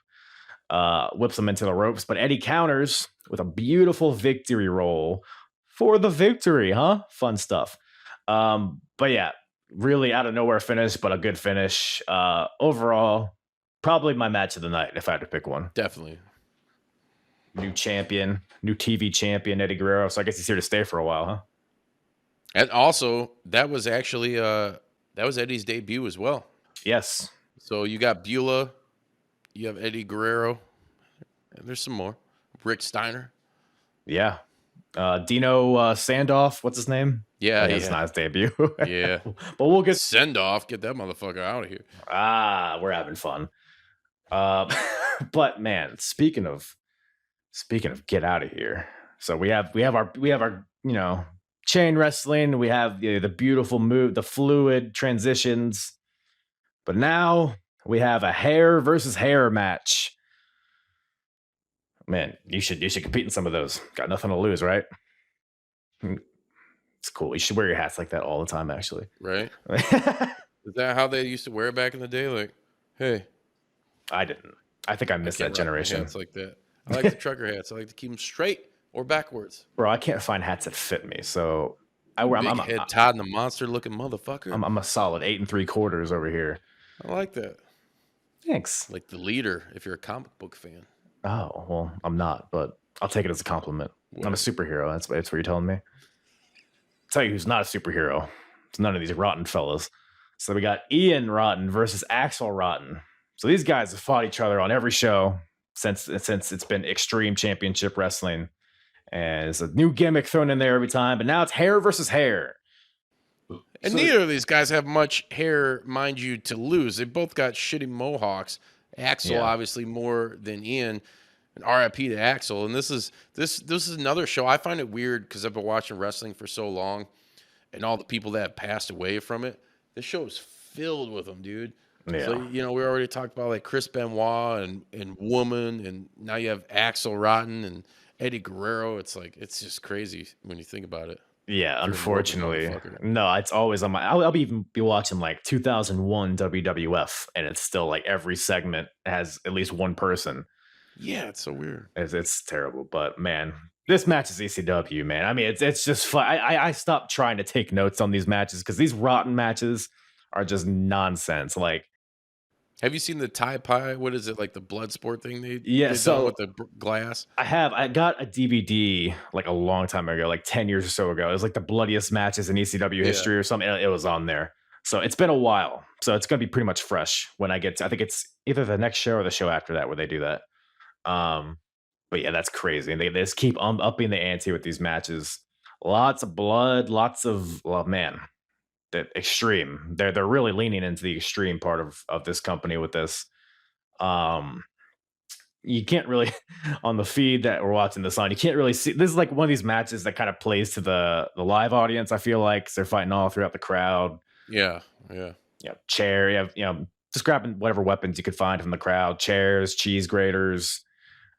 Whips him into the ropes, but Eddie counters with a beautiful victory roll for the victory, huh? Fun stuff. But yeah, really out of nowhere finish, but a good finish. Overall, probably my match of the night if I had to pick one. Definitely. New champion, new TV champion, Eddie Guerrero. So I guess he's here to stay for a while, huh? And also, that was actually that was Eddie's debut as well. Yes. So you got Beulah, you have Eddie Guerrero, and there's some more. Rick Steiner. Yeah. Dino Sandoff, what's his name? Yeah, It's not his debut. Yeah. But we'll get Sandoff, get that motherfucker out of here. we're having fun. But man, speaking of get out of here. So we have our you know, chain wrestling, we have the beautiful move, the fluid transitions. But now we have a hair versus hair match. Man, you should compete in some of those. Got nothing to lose, right? It's cool. You should wear your hats like that all the time, actually. Right? Is that how they used to wear it back in the day? Like, hey. I didn't. I think I missed that generation. Hats like that. I like the trucker hats. I like to keep them straight or backwards. Bro, I can't find hats that fit me, so I'm head Todd and the monster looking motherfucker. I'm a solid 8 3/4 over here. I like that. Thanks. Like the leader, if you're a comic book fan. Oh, well, I'm not, but I'll take it as a compliment. I'm a superhero. That's what you're telling me. I'll tell you who's not a superhero. It's none of these Rotten fellas. So we got Ian Rotten versus Axel Rotten. So these guys have fought each other on every show since it's been Extreme Championship Wrestling. And it's a new gimmick thrown in there every time, but now it's hair versus hair. And neither of these guys have much hair, mind you, to lose. They both got shitty mohawks. Axel obviously more than Ian, and RIP to Axel. And this is another show. I find it weird because I've been watching wrestling for so long, and all the people that have passed away from it. This show is filled with them, dude. Yeah. So we already talked about like Chris Benoit and Woman, and now you have Axel Rotten and Eddie Guerrero. It's like it's just crazy when you think about it. Yeah, unfortunately. No, it's always on my I'll even be watching like 2001 WWF, and it's still like every segment has at least one person. Yeah, it's so weird. It's terrible, but man, this match is ECW, man. I mean, it's just fun. I stopped trying to take notes on these matches because these Rotten matches are just nonsense. Like, have you seen the Thai pie? What is it, like the blood sport thing they so with the glass? I got a DVD like a long time ago, like 10 years or so ago. It was like the bloodiest matches in ECW history or something. It was on there. So it's been a while. So it's going to be pretty much fresh when I get to, I think it's either the next show or the show after that where they do that. But yeah, that's crazy. And they just keep upping the ante with these matches. Lots of blood, lots of, well, man, the extreme. They're really leaning into the extreme part of this company with this. You can't really on the feed that we're watching this on, you can't really see. This is like one of these matches that kind of plays to the live audience, I feel like, 'cause they're fighting all throughout the crowd. Yeah. Chair, you have, just grabbing whatever weapons you could find from the crowd, chairs, cheese graters.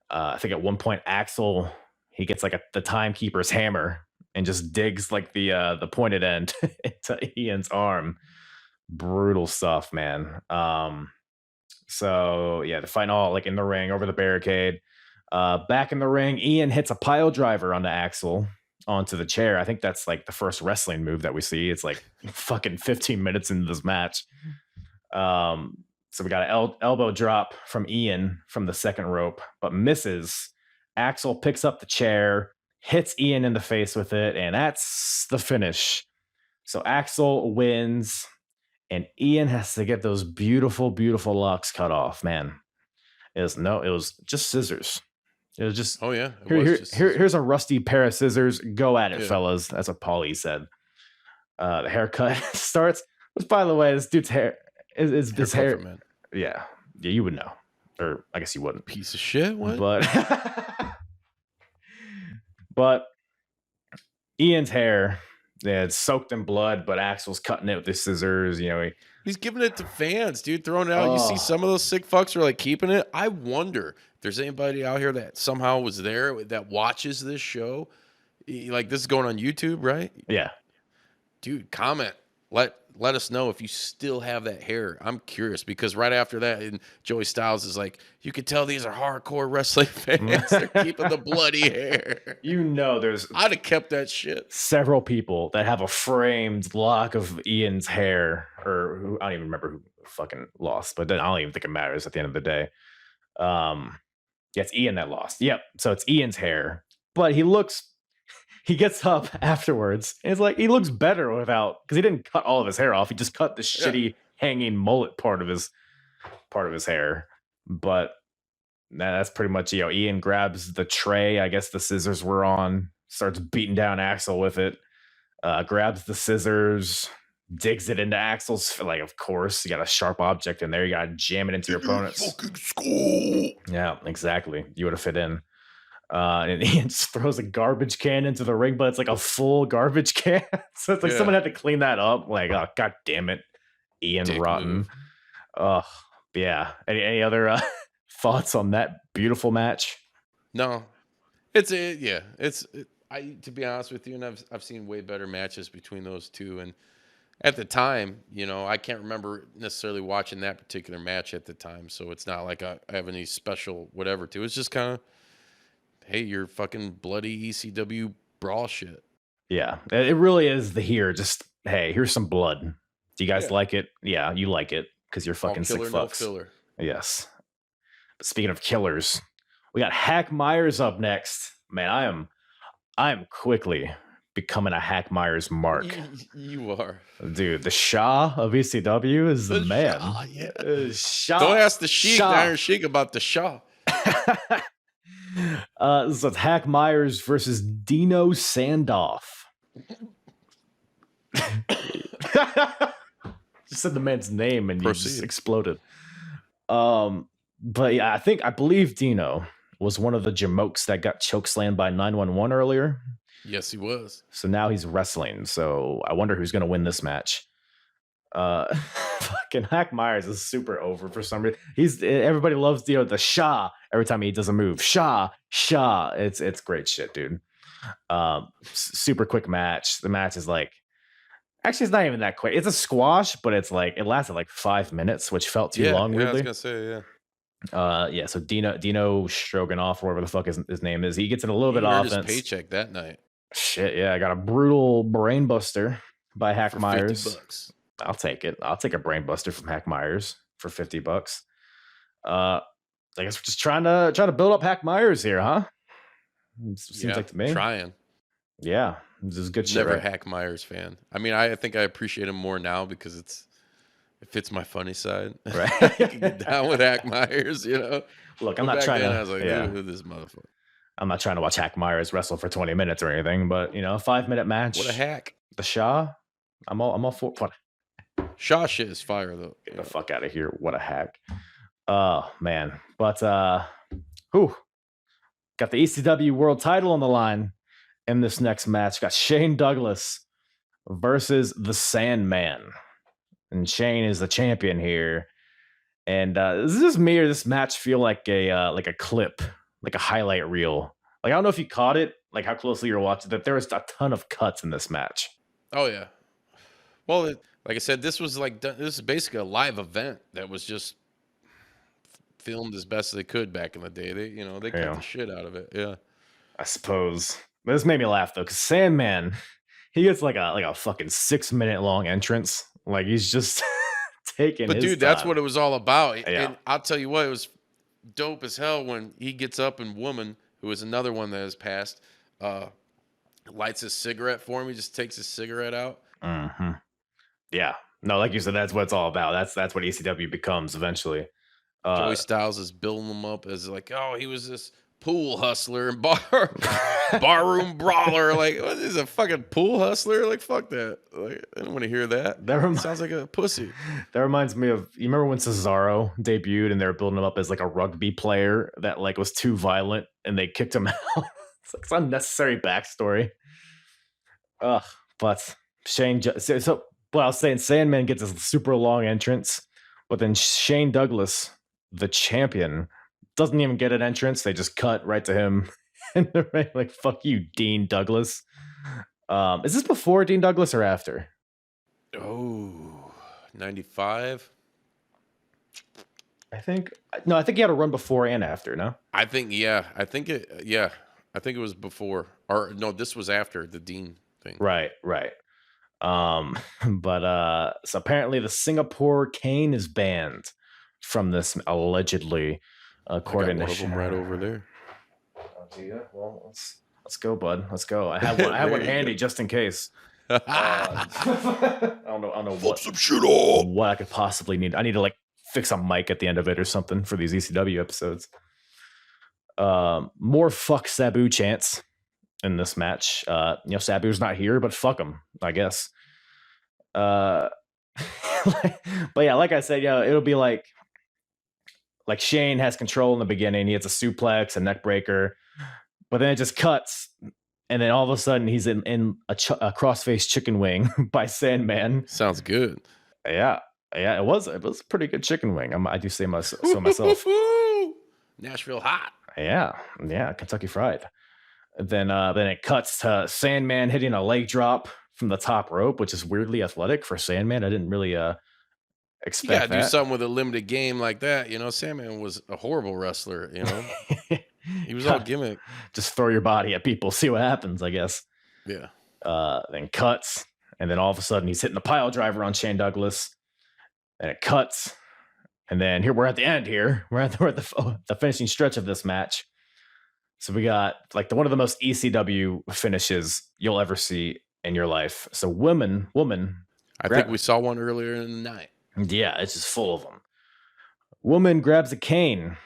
I think at one point Axel, he gets like the timekeeper's hammer and just digs like the pointed end into Ian's arm. Brutal stuff, man. So yeah, they're fighting all like in the ring over the barricade. Back in the ring, Ian hits a pile driver onto Axel onto the chair. I think that's like the first wrestling move that we see. It's like fucking 15 minutes into this match. So we got an elbow drop from Ian from the second rope, but misses. Axel picks up the chair, hits Ian in the face with it, and that's the finish. So Axel wins, and Ian has to get those beautiful, beautiful locks cut off. Man, it was just scissors. It was just here's a rusty pair of scissors. Go at it, fellas. That's what Paulie said. The haircut starts. Which, by the way, this dude's hair is this hair. Man. Yeah, you would know, or I guess you wouldn't. Piece of shit. What? But Ian's hair Yeah, it's soaked in blood, but Axel's cutting it with his scissors. You know, He's giving it to fans, dude. Throwing it out. You see some of those sick fucks are like keeping it. I wonder if there's anybody out here that somehow was there that watches this show. Like, this is going on YouTube, right? yeah. Dude, comment. Let us know if you still have that hair. I'm curious because right after that, and Joey Styles is like, you can tell these are hardcore wrestling fans. They're keeping the bloody hair. You know, there's I'd have kept that shit. several people that have a framed lock of Ian's hair, or who, I don't even remember who fucking lost, but I don't even think it matters at the end of the day. Yeah, it's Ian that lost. Yep. So it's Ian's hair, but he gets up afterwards and it's like he looks better without, because he didn't cut all of his hair off. He just cut the shitty hanging mullet part of his hair. But that's pretty much, you know, Ian grabs the tray, I guess the scissors were on, starts beating down Axel with it, grabs the scissors, digs it into Axel's, like, of course, you got a sharp object in there, you gotta jam it into your opponent's fucking skull. Yeah, exactly. You would have fit in. And Ian just throws a garbage can into the ring, but it's like a full garbage can. So it's like someone had to clean that up. Like, oh, god damn it, Ian Dick Rotten. move. Oh, yeah. Any other thoughts on that beautiful match? No, to be honest with you, and I've seen way better matches between those two. And at the time, you know, I can't remember necessarily watching that particular match at the time. So it's not like I have any special whatever to. It's just kind of, hey, you're fucking bloody ECW brawl shit. Yeah, it really is just, hey, here's some blood. Do you guys like it? Yeah, you like it because you're fucking sick fucks. No filler. Yes. But speaking of killers, we got Hack Myers up next. Man, I am quickly becoming a Hack Myers mark. You are. Dude, the Shah of ECW is the man. Shah, yeah. Shah. Don't ask the Sheik, Shah. the Iron Sheik, about the Shah. So it's Hack Myers versus Dino Sandoff. Just said the man's name and you just exploded. But yeah, I believe Dino was one of the Jamokes that got chokeslammed by 911 earlier. Yes, he was. So now he's wrestling. So I wonder who's going to win this match. Fucking Hack Myers is super over for some reason. Everybody loves the Shah every time he does a move. Shah. It's great shit, dude. Super quick match. The match is like, actually, it's not even that quick. It's a squash, but it's like it lasted like 5 minutes, which felt too long. Yeah, weirdly. I was gonna say, yeah. So Dino Stroganoff, or whatever the fuck his name is, he gets in a little bit of offense. His paycheck that night. Shit, yeah. I got a brutal brainbuster by Hack For Myers. $50. I'll take it. I'll take a brainbuster from Hack Myers for $50. I guess we're just trying to build up Hack Myers here, huh? Seems like to me. Trying. Yeah, this is good shit. Never right? a Hack Myers fan. I mean, I think I appreciate him more now because it fits my funny side. Right. I can get down with Hack Myers, you know. Look, I'm not trying to. I was like, who this motherfucker? I'm not trying to watch Hack Myers wrestle for 20 minutes or anything, but a 5-minute match. What a hack! The Shah, I'm all for. What? Shaw shit is fire though. Get the fuck out of here! What a hack! Oh man, but got the ECW World Title on the line in this next match. Got Shane Douglas versus the Sandman, and Shane is the champion here. And does this me or this match feel like a clip, like a highlight reel? Like, I don't know if you caught it, like how closely you're watching, that there was a ton of cuts in this match. Oh yeah. Well, like I said, this is basically a live event that was just filmed as best as they could back in the day. They cut the shit out of it. Yeah. I suppose. But this made me laugh though, because Sandman, he gets like a fucking 6-minute long entrance. Like, he's just taking. But his dude, time. that's what it was all about. Yeah. And I'll tell you what, it was dope as hell when he gets up and Woman, who is another one that has passed, lights his cigarette for him. He just takes his cigarette out. Mm-hmm. Yeah. No, like you said, that's what it's all about. That's what ECW becomes eventually. Joey Styles is building him up as like, oh, he was this pool hustler and barroom brawler. Like, what is a fucking pool hustler? Like, fuck that. Like, I don't want to hear that. Sounds like a pussy. That reminds me of, you remember when Cesaro debuted and they were building him up as like a rugby player that like was too violent and they kicked him out? It's like some unnecessary backstory. Ugh. But so what I was saying, Sandman gets a super long entrance, but then Shane Douglas, the champion, doesn't even get an entrance. They just cut right to him. And they're like, fuck you, Dean Douglas. Is this before Dean Douglas or after? Oh, 95? I think he had a run before and after, no? I think it was before. Or no, this was after the Dean thing. Right. But so apparently the Singapore cane is banned from this, allegedly, according I got to one of them right over there. Oh, do you? Well, let's go, bud. Let's go. I have one handy just in case. I don't know Flip some shit up. what I could possibly need. I need to like fix a mic at the end of it or something for these ECW episodes. More fuck Sabu chants in this match. Sabu's not here, but fuck him, I guess. But yeah, like I said, it'll be like Shane has control in the beginning. He hits a suplex, a neck breaker, but then it just cuts. And then all of a sudden he's in a crossface chicken wing by Sandman. Sounds good. Yeah, it was a pretty good chicken wing. I do say so myself. Nashville hot. Yeah, Kentucky Fried. Then it cuts to Sandman hitting a leg drop from the top rope, which is weirdly athletic for Sandman. I didn't really expect You gotta that. do something with a limited game like that. Sandman was a horrible wrestler. He was all gimmick. Just throw your body at people, see what happens, I guess. Yeah. Then cuts, and then all of a sudden he's hitting a pile driver on Shane Douglas, and it cuts, and then here we're at the end. We're at the finishing stretch of this match. So we got like one of the most ECW finishes you'll ever see in your life. So woman. I think we saw one earlier in the night. Yeah, it's just full of them. Woman grabs a cane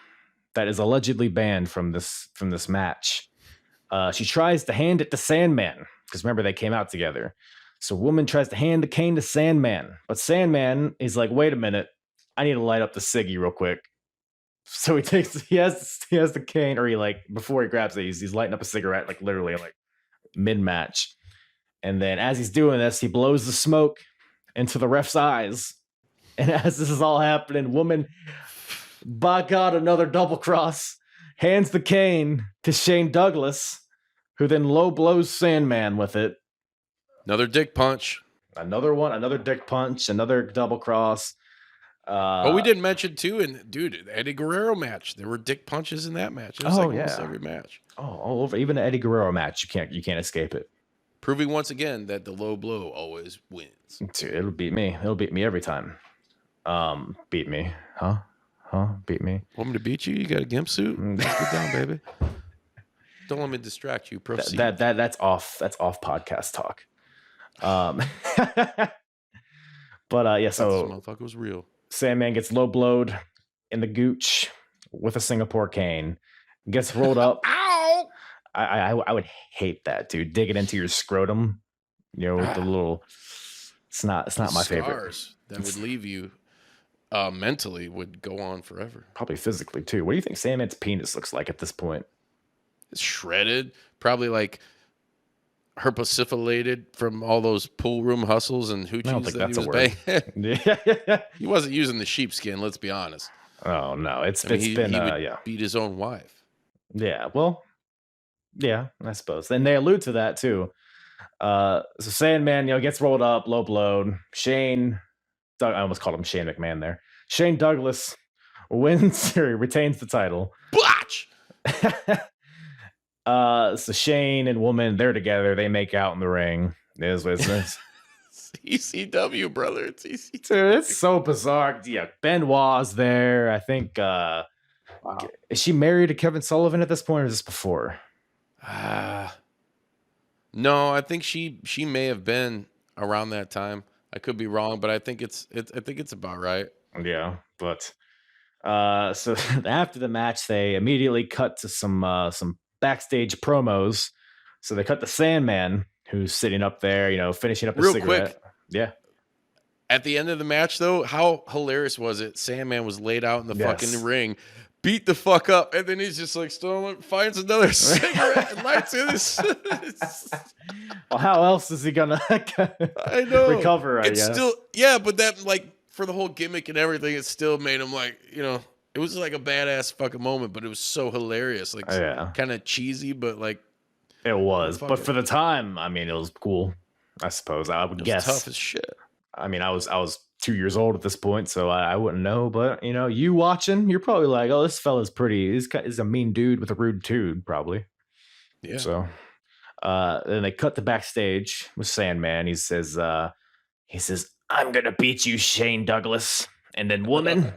that is allegedly banned from this match. She tries to hand it to Sandman, because remember they came out together. So woman tries to hand the cane to Sandman, but Sandman is like, wait a minute, I need to light up the ciggy real quick. So he has the cane, or before he grabs it, he's lighting up a cigarette, like literally like mid-match. And then as he's doing this, he blows the smoke into the ref's eyes. And as this is all happening, woman, by God, another double cross, hands the cane to Shane Douglas, who then low blows Sandman with it. Another dick punch. Another dick punch, another double cross. But we didn't mention too, the Eddie Guerrero match. There were dick punches in that match. It was almost every match. Oh, all over. Even the Eddie Guerrero match, you can't escape it. Proving once again that the low blow always wins. Dude, it'll beat me. It'll beat me every time. Beat me, huh? Beat me. Want me to beat you? You got a gimp suit? Let's get down, baby. Don't let me distract you. Proceed. That's off podcast talk. But so this motherfucker was real. Sandman gets low blowed in the gooch with a Singapore cane, gets rolled up. Ow! I would hate that, dude. Dig it into your scrotum, with the little. It's not my favorite. That would leave you mentally would go on forever. Probably physically too. What do you think Sandman's penis looks like at this point? It's shredded, probably like herpesifilated from all those pool room hustles and hoochies. I don't think that's a word. Yeah. He wasn't using the sheepskin. Let's be honest. Oh no, he beat his own wife. Yeah, well, yeah, I suppose. And they allude to that too. So Sandman, gets rolled up, low blowed. I almost called him Shane McMahon there. Shane Douglas wins or retains the title. Botch! So Shane and woman, they're together. They make out in the ring. It is what it is. It's ECW, brother. It's ECW. Dude, it's so bizarre. Yeah, Benoit's there. I think. Wow. Is she married to Kevin Sullivan at this point, or is this before? No, I think she may have been around that time. I could be wrong, but I think it's about right. Yeah, but so after the match, they immediately cut to some backstage promos. So they cut to Sandman, who's sitting up there, finishing up a cigarette. Real quick. Yeah. At the end of the match, though, how hilarious was it? Sandman was laid out in the fucking ring, beat the fuck up, and then he's just like finds another cigarette and lights it. Well, how else is he gonna I know recover? I guess. Still, but that like for the whole gimmick and everything, it still made him like it was like a badass fucking moment, but it was so hilarious, like kind of cheesy, but like it was. But for the time, I mean, it was cool. I suppose I would guess. Tough as shit. I mean, I was 2 years old at this point, so I wouldn't know. But you watching, you're probably like, oh, this fella's pretty. He's a mean dude with a rude tude, probably. Yeah. So, then they cut to backstage with Sandman. He says, "I'm gonna beat you, Shane Douglas, and then woman,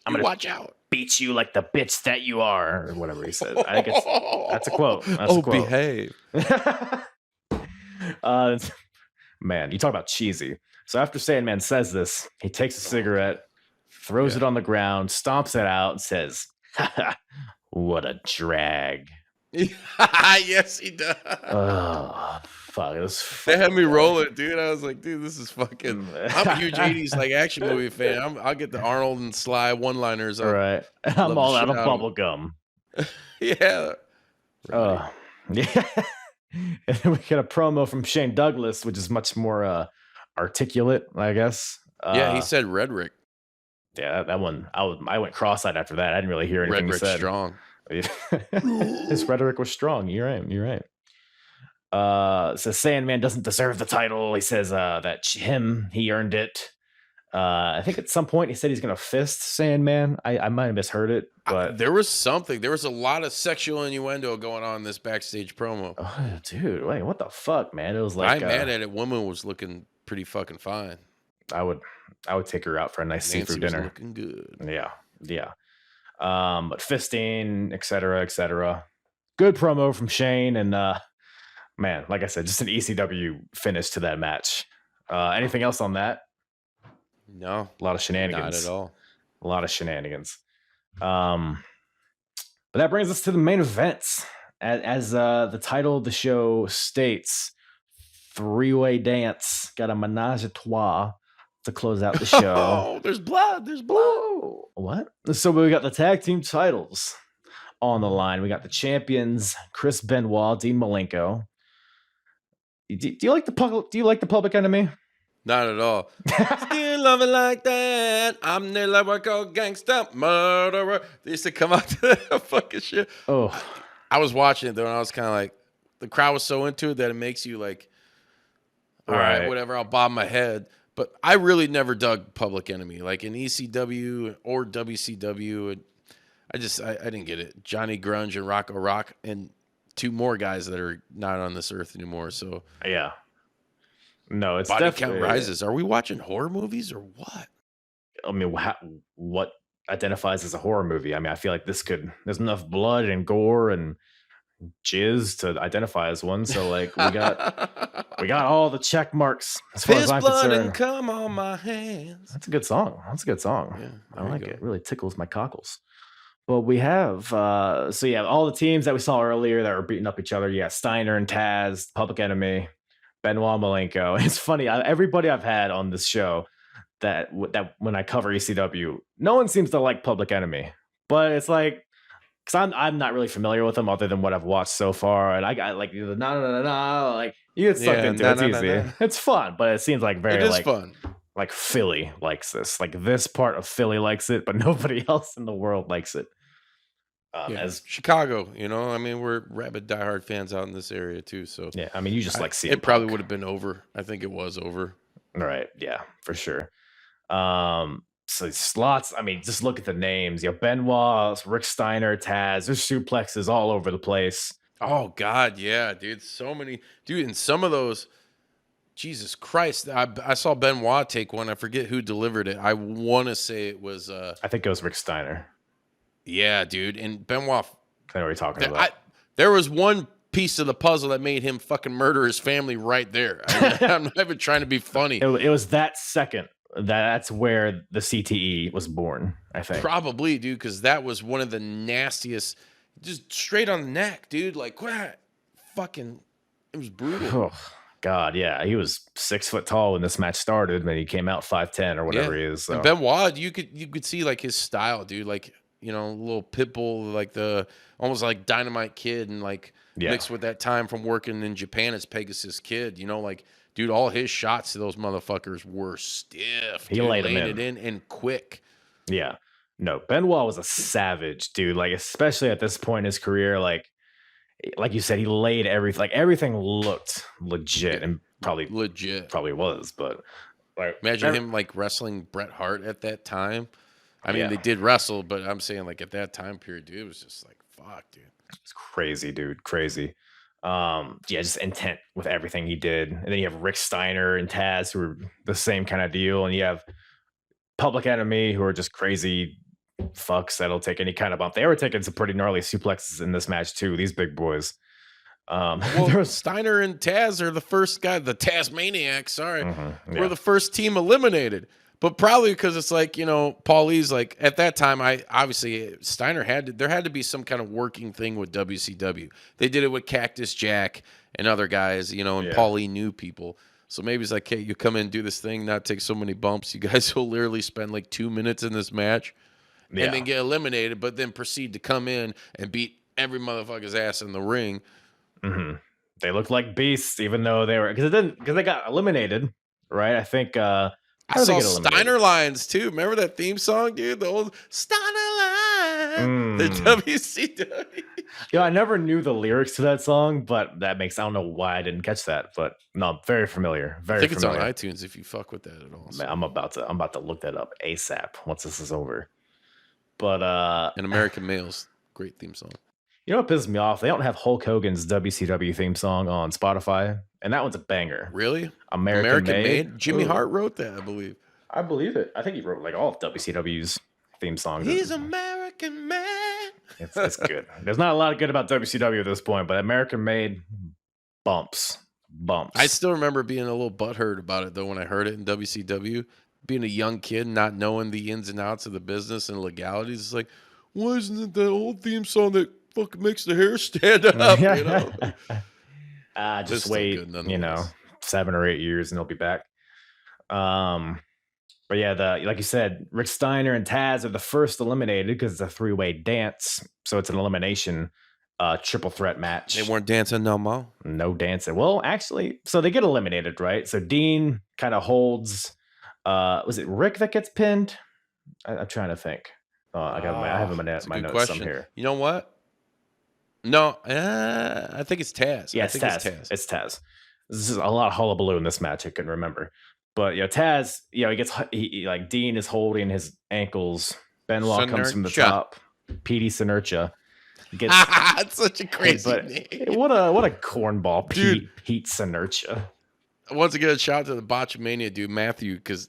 I'm gonna watch out, beat you like the bitch that you are," or whatever he said. I think that's a quote. That's a quote. Behave. Man, you talk about cheesy. So after Sandman says this, he takes a cigarette, throws it on the ground, stomps it out, and says, "What a drag." Yes, he does. Oh, fuck. They had me rolling, dude. I was like, dude, this is fucking... I'm a huge 80s like action movie fan. I'll get the Arnold and Sly one-liners. Right. I'm all out of bubble gum. Yeah. Right. Yeah. And then we get a promo from Shane Douglas, which is much more articulate, I guess. Yeah, he said Redrick. Yeah, that one. I went cross-eyed after that. I didn't really hear anything he said. Strong. His rhetoric was strong. You're right. So Sandman doesn't deserve the title. He says that he earned it. I think at some point he said he's gonna fist Sandman. I might have misheard it, but there was something. There was a lot of sexual innuendo going on in this backstage promo. Oh, dude, wait, what the fuck, man? It was like I'm mad at it. Woman was looking pretty fucking fine. I would take her out for a nice Nancy seafood dinner. Was looking good. Yeah. But fisting, etc. Good promo from Shane, and man, like I said, just an ECW finish to that match. Anything else on that? No, a lot of shenanigans. Not at all. A lot of shenanigans. But that brings us to the main events. As the title of the show states, three-way dance. Got a menage a trois to close out the show. Oh, there's blood. There's blood. What? So we got the tag team titles on the line. We got the champions, Chris Benoit, Dean Malenko. Do you like the Public Enemy? Not at all. Still love it like that. I'm the lyrical gangsta murderer. They used to come out to that fucking shit. Oh, I was watching it though, and I was kind of like, the crowd was so into it that it makes you like, all right, whatever. I'll bob my head. But I really never dug Public Enemy, like in ECW or WCW. I didn't get it. Johnny Grunge and Rocco Rock, and two more guys that are not on this earth anymore. So yeah. No, it's Body Count Rises. Are we watching horror movies or what? I mean, what identifies as a horror movie? I mean, I feel like there's enough blood and gore and jizz to identify as one. So like we got all the check marks as far as I'm concerned. And come on my hands. That's a good song. Yeah, I like it. It really tickles my cockles. But we have all the teams that we saw earlier that were beating up each other. Yeah, Steiner and Taz, Public Enemy, Benoit, Malenko. It's funny. Everybody I've had on this show that when I cover ECW, no one seems to like Public Enemy. But it's like, because I'm not really familiar with them other than what I've watched so far, and I got like the like you get sucked into it. It's easy. It's fun, but it seems like very fun. Like Philly likes this. Like this part of Philly likes it, but nobody else in the world likes it. As Chicago, I mean, we're rabid diehard fans out in this area too. So yeah, I mean, you just like CM it probably would have been over. I think it was over. Right. Yeah, for sure. So slots. I mean, just look at the names. Benoit, Rick Steiner, Taz. There's suplexes all over the place. Oh God, yeah, dude. So many, dude. And some of those, Jesus Christ. I saw Benoit take one. I forget who delivered it. I want to say it was. I think it was Rick Steiner. Yeah, dude. And Benoit. I know what you're talking about. There was one piece of the puzzle that made him fucking murder his family right there. I'm not even trying to be funny. It was that second. That's where the CTE was born, I think. Probably, dude, because that was one of the nastiest, just straight on the neck, dude. Like, what? Fucking, it was brutal. Oh, God, yeah. He was 6 foot tall when this match started, and he came out 5'10" or whatever he is. So. And Benoit, you could see like his style, dude. Like, little pit bull, like the almost like Dynamite Kid, and like mixed with that time from working in Japan as Pegasus Kid. Like, dude, all his shots to those motherfuckers were stiff. He laid them it in and quick. Yeah. No, Benoit was a savage, dude. Like, especially at this point in his career, like you said, he laid everything. Like, everything looked legit, and probably was. But like, imagine him like wrestling Bret Hart at that time. I mean, they did wrestle, but I'm saying like at that time period, dude, it was just like, fuck, dude. It's crazy, dude. Crazy. Just intent with everything he did. And then you have Rick Steiner and Taz, who are the same kind of deal. And you have Public Enemy, who are just crazy fucks that'll take any kind of bump. They were taking some pretty gnarly suplexes in this match too, these big boys. Steiner and Taz are the first guy, the Tasmaniacs, were the first team eliminated. But probably because it's like, Paulie's like, at that time, Steiner there had to be some kind of working thing with WCW. They did it with Cactus Jack and other guys, and Paulie knew people. So maybe it's like, hey, you come in and do this thing, not take so many bumps. You guys will literally spend like 2 minutes in this match and then get eliminated, but then proceed to come in and beat every motherfucker's ass in the ring. Mm-hmm. They looked like beasts, even though because they got eliminated, right? I think I saw Steiner lines too. Remember that theme song, dude? The old Steiner line, the WCW. I never knew the lyrics to that song, but I don't know why I didn't catch that. But no, very familiar. I think familiar. It's on iTunes if you fuck with that at all. Man, I'm about to look that up ASAP once this is over. But and American Males, great theme song. You know what pisses me off? They don't have Hulk Hogan's WCW theme song on Spotify, and that one's a banger. Really? American Made? Jimmy Hart wrote that, I believe. I believe it. I think he wrote like all of WCW's theme songs. He's American Man. It's good. There's not a lot of good about WCW at this point, but American Made bumps. I still remember being a little butthurt about it, though, when I heard it in WCW. Being a young kid, not knowing the ins and outs of the business and legalities. It's like, why isn't it that old theme song that fucking makes the hair stand up? Just wait, 7 or 8 years and they'll be back. But yeah, like you said, Rick Steiner and Taz are the first eliminated because it's a 3-way dance, so it's an elimination triple threat match. They weren't dancing no more. No dancing. Well, actually, so they get eliminated, right? So Dean kind of holds. Was it Rick that gets pinned? I'm trying to think. I have my notes question. Here. You know what? No, I think it's Taz. Yeah, it's Taz. It's Taz. This is a lot of hullabaloo in this match. I couldn't remember. But Taz, he Dean is holding his ankles. Benoit comes from the top. Petey Sinertia. It's such a crazy name. What a cornball, Pete Sinertia. Once again, shout out to the Botchamania dude, Matthew, because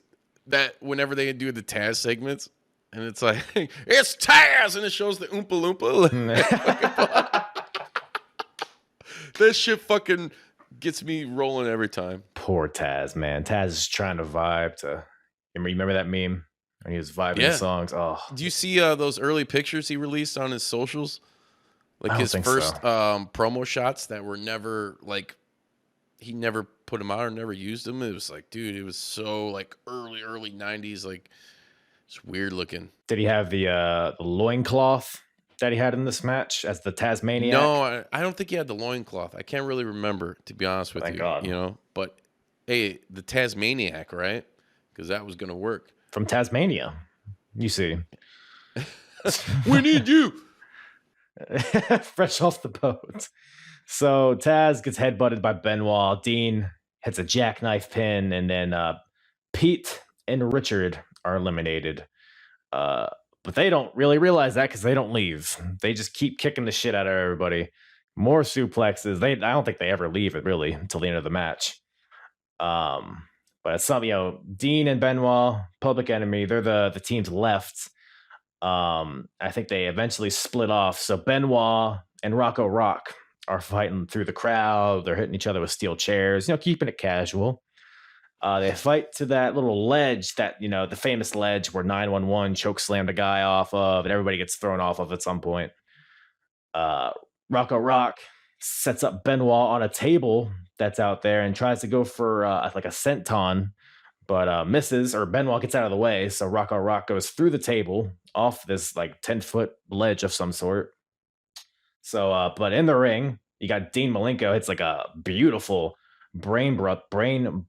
that whenever they do the Taz segments, and it's like, it's Taz, and it shows the Oompa Loompa. That shit fucking gets me rolling every time. Poor Taz, man. Taz is trying to vibe to. Remember that meme when he was vibing songs? Oh, do you see those early pictures he released on his socials? Like his first promo shots that were never like. He never put them out or never used them. It was like, dude, it was so like early 90s, like it's weird looking. Did he have the loincloth that he had in this match as the Tasmaniac? No, I don't think he had the loincloth. I can't really remember, to be honest with you. God. But hey, the Tasmaniac, right? Because that was going to work. From Tasmania, you see. We need you. Fresh off the boat. So Taz gets headbutted by Benoit. Dean hits a jackknife pin, and then Pete and Richard are eliminated. But they don't really realize that because they don't leave. They just keep kicking the shit out of everybody. More suplexes. I don't think they ever leave it really until the end of the match. But it's something, Dean and Benoit, Public Enemy, they're the teams left. I think they eventually split off. So Benoit and Rocco Rock are fighting through the crowd. They're hitting each other with steel chairs, keeping it casual. They fight to that little ledge that, the famous ledge where 911 choke slammed a guy off of, and everybody gets thrown off of at some point. Rocco Rock sets up Benoit on a table that's out there and tries to go for like a senton, but misses, or Benoit gets out of the way. So Rocco Rock goes through the table off this like 10-foot ledge of some sort. So, but in the ring, you got Dean Malenko hits like a beautiful brain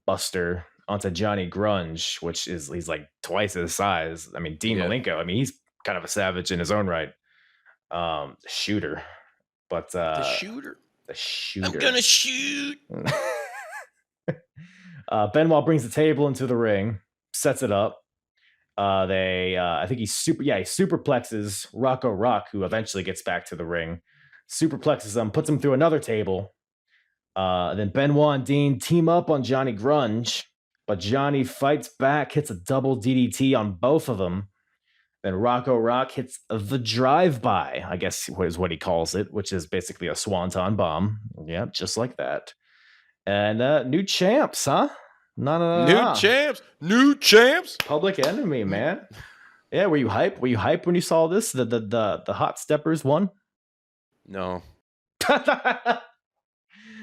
buster onto Johnny Grunge, which is he's like twice his size. I mean, Dean Yeah. Malenko, I mean, he's kind of a savage in his own right. Shooter, but The shooter. the shooter. I'm gonna shoot. Benoit brings the table into the ring, sets it up. I think he superplexes Rocco Rock, who eventually gets back to the ring, superplexes him, puts him through another table. Then Benoit and Dean team up on Johnny Grunge, but Johnny fights back, hits a double DDT on both of them. Then Rocco Rock hits the drive-by, I guess is what he calls it, which is basically a swanton bomb. Yeah, just like that. And new champs, huh? New champs. Public Enemy, man. Yeah, were you hype? Were you hype when you saw this? The Hot Steppers won? No.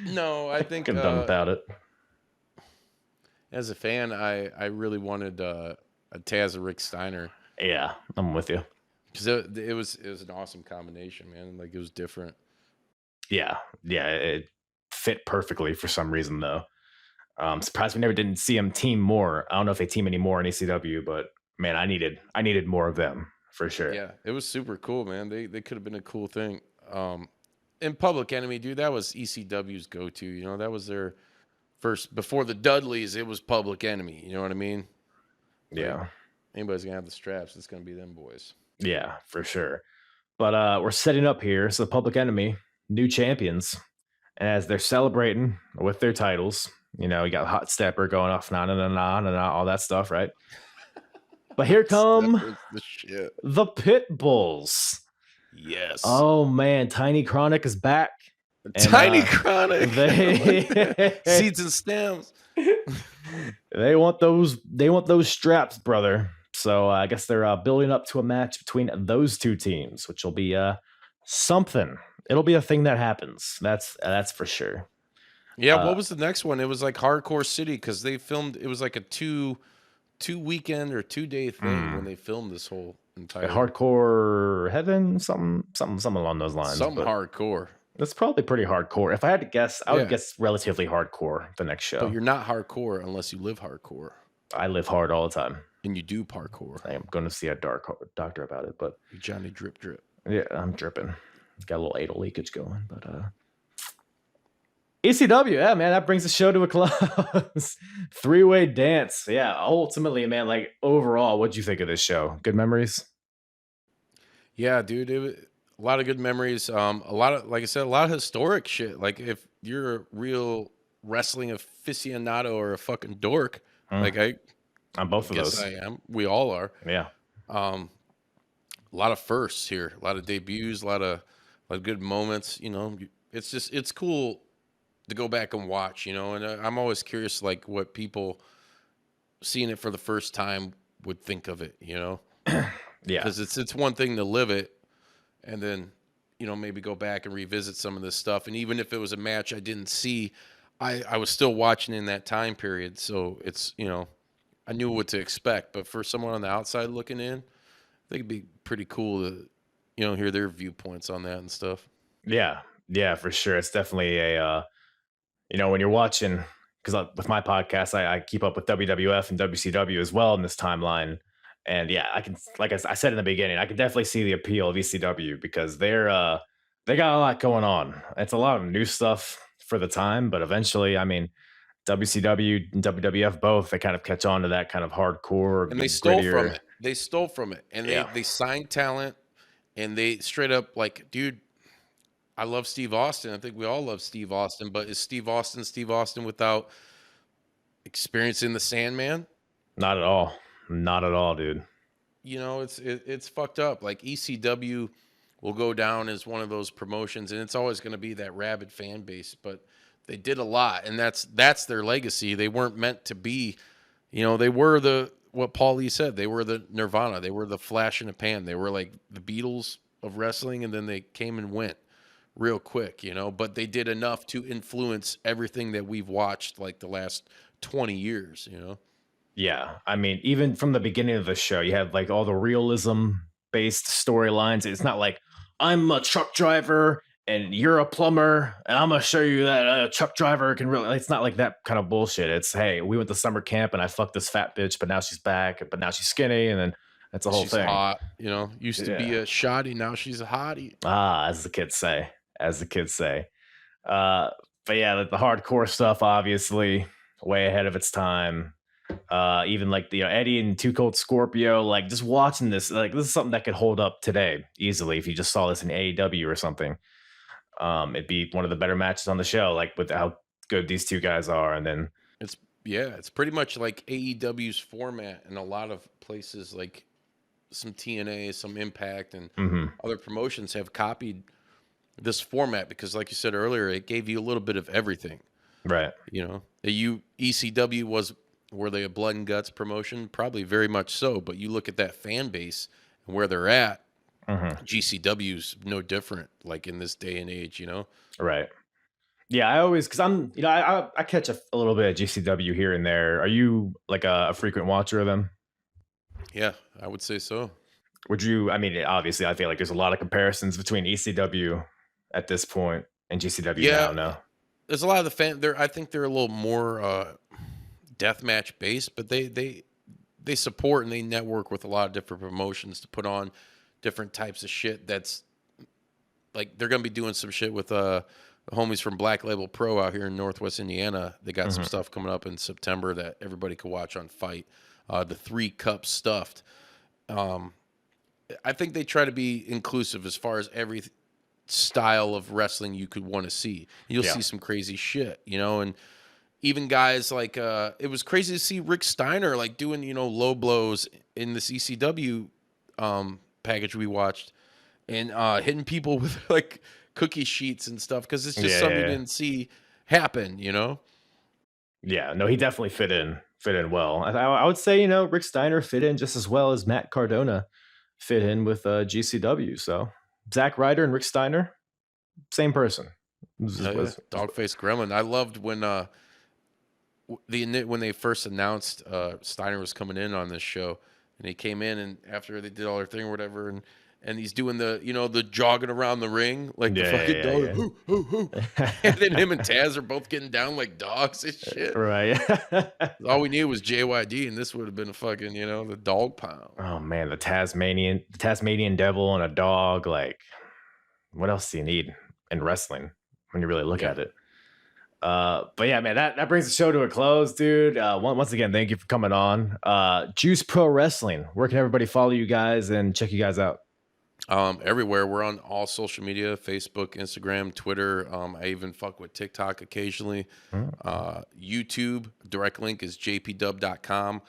No, I think Could have done without it. as a fan, I really wanted a Taz and Rick Steiner. Yeah, I'm with you. Because it was an awesome combination, man. Like, it was different. Yeah, it fit perfectly for some reason, though. Surprised we never didn't see them team more. I don't know if they team anymore in ECW, but man, I needed more of them for sure. Yeah, it was super cool, man. They could have been a cool thing. And Public Enemy, dude, that was ECW's go-to. You know, that was their first, before the Dudleys, it was Public Enemy. You know what I mean? Yeah. Like, anybody's gonna have the straps, it's gonna be them boys. Yeah, for sure. But we're setting up here. So Public Enemy, new champions. And as they're celebrating with their titles, you know, you got Hot Stepper going off, all that stuff, right? But here come the shit. the Pit Bulls. Yes. Oh man, Tiny Chronic is back. Tiny Chronic. They Seeds and stems. they want those straps, brother. So I guess they're building up to a match between those two teams, which will be something. It'll be a thing that happens. That's for sure. Yeah, what was the next one? It was like Hardcore City, because they filmed. It was like a two weekend or 2-day thing when they filmed this whole entire Hardcore Heaven, something along those lines. Something hardcore. That's probably pretty hardcore. If I had to guess, I would guess relatively hardcore. The next show, but you're not hardcore unless you live hardcore. I live hard all the time, and you do parkour. I am going to see a doctor about it, but Johnny drip. Yeah, I'm dripping. Got a little anal leakage going, but ECW, yeah, man, that brings the show to a close. 3-way dance. Yeah, ultimately, man, like overall, what'd you think of this show? Good memories? Yeah, dude, it was a lot of good memories. A lot of, like I said, a lot of historic shit. Like, if you're a real wrestling aficionado or a fucking dork, like I'm both of those. I am. We all are. Yeah. A lot of firsts here, a lot of debuts, a lot of good moments. You know, it's cool to go back and watch, you know, and I'm always curious, like, what people seeing it for the first time would think of it, you know? Yeah. Because it's one thing to live it and then, you know, maybe go back and revisit some of this stuff. And even if it was a match I didn't see, I was still watching in that time period. So it's, you know, I knew what to expect. But for someone on the outside looking in, I think it'd be pretty cool to, you know, hear their viewpoints on that and stuff. Yeah, for sure. It's definitely a, you know, when you're watching, because with my podcast, I keep up with WWF and WCW as well in this timeline. And yeah, I can, like I said in the beginning, I can definitely see the appeal of ECW because they got a lot going on. It's a lot of new stuff for the time, but eventually, I mean, WCW and WWF both, they kind of catch on to that kind of hardcore. And they stole grittier. from it. They stole from it. And they signed talent, and they straight up, like, dude, I love Steve Austin. I think we all love Steve Austin, but is Steve Austin without experiencing the Sandman? Not at all. Not at all, dude. You know, it's fucked up. Like, ECW will go down as one of those promotions, and it's always going to be that rabid fan base, but they did a lot, and that's their legacy. They weren't meant to be, you know, they were what Paul Lee said, they were the Nirvana. They were the flash in a pan. They were like the Beatles of wrestling, and then they came and went real quick, you know, but they did enough to influence everything that we've watched like the last 20 years, you know? Yeah, I mean, even from the beginning of the show, you have like all the realism based storylines. It's not like I'm a truck driver and you're a plumber, and I'm gonna show you that a truck driver can really. It's not like that kind of bullshit. It's hey, we went to summer camp and I fucked this fat bitch, but now she's back, but now she's skinny, and then that's the whole She's thing. hot, used to be Yeah. a shoddy, now she's a hottie. Ah, as the kids say, as the kids say. Uh, but yeah, like the hardcore stuff, obviously, way ahead of its time. Even like the Eddie and Two Cold Scorpio, like just watching this, like this is something that could hold up today easily if you just saw this in AEW or something. It'd be one of the better matches on the show, like with how good these two guys are. And then It's pretty much like AEW's format in a lot of places, like some TNA, some Impact, and other promotions have copied this format because, like you said earlier, it gave you a little bit of everything. right, ECW were they a blood and guts promotion? Probably very much so. But you look at that fan base and where they're at, GCW's no different. Like in this day and age, right. Yeah, I always because I catch a little bit of GCW here and there. Are you like a frequent watcher of them? Yeah, I would say so. Would you? I mean, obviously, I feel like there's a lot of comparisons between ECW at this point and GCW Yeah, now. No, there's a lot of the fan. I think they're a little more deathmatch based, but they support and they network with a lot of different promotions to put on different types of shit. That's like they're gonna be doing some shit with the homies from Black Label Pro out here in Northwest Indiana. They got some stuff coming up in September that everybody could watch on Fight. The 3 Cup Stuffed. I think they try to be inclusive as far as every style of wrestling you could want to see. You'll see some crazy shit, and even guys like it was crazy to see Rick Steiner like doing low blows in this ECW package we watched and hitting people with like cookie sheets and stuff because it's just something you didn't see happen. Yeah, no, he definitely fit in well. I would say Rick Steiner fit in just as well as Matt Cardona fit in with GCW. So Zack Ryder and Rick Steiner, same person. Dogface Gremlin. I loved when when they first announced Steiner was coming in on this show, and he came in and after they did all their thing or whatever, and he's doing the the jogging around the ring like the fucking dog, hoo, hoo, hoo. And then him and Taz are both getting down like dogs and shit. Right. All we needed was JYD, and this would have been a fucking the dog pound. Oh man, the Tasmanian devil and a dog. Like, what else do you need in wrestling when you really look at it? But yeah, man, that brings the show to a close, dude. Once again, thank you for coming on. Juice Pro Wrestling. Where can everybody follow you guys and check you guys out? Everywhere. We're on all social media, Facebook, Instagram, Twitter. I even fuck with TikTok occasionally. YouTube, direct link is jpdub.com.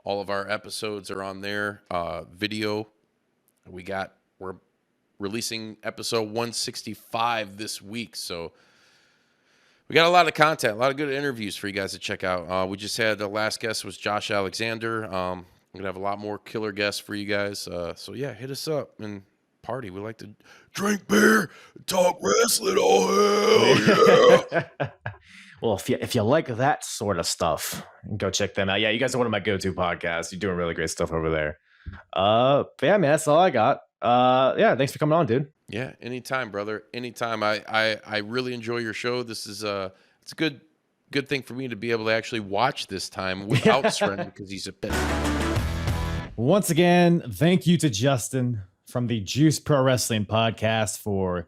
All of our episodes are on there. Video, we're releasing episode 165 this week. So we got a lot of content, a lot of good interviews for you guys to check out. We just had the last guest was Josh Alexander. We're going to have a lot more killer guests for you guys. So yeah, hit us up and party. We like to drink beer, talk wrestling. Oh, hell yeah. Well, if you like that sort of stuff, go check them out. Yeah, you guys are one of my go-to podcasts. You're doing really great stuff over there. But yeah, man, that's all I got. Yeah, thanks for coming on, dude. Yeah, anytime, brother. Anytime. I really enjoy your show. This is it's a good thing for me to be able to actually watch this time without Sreten because he's a bit. Once again, thank you to Justin from the Juice Pro Wrestling Podcast for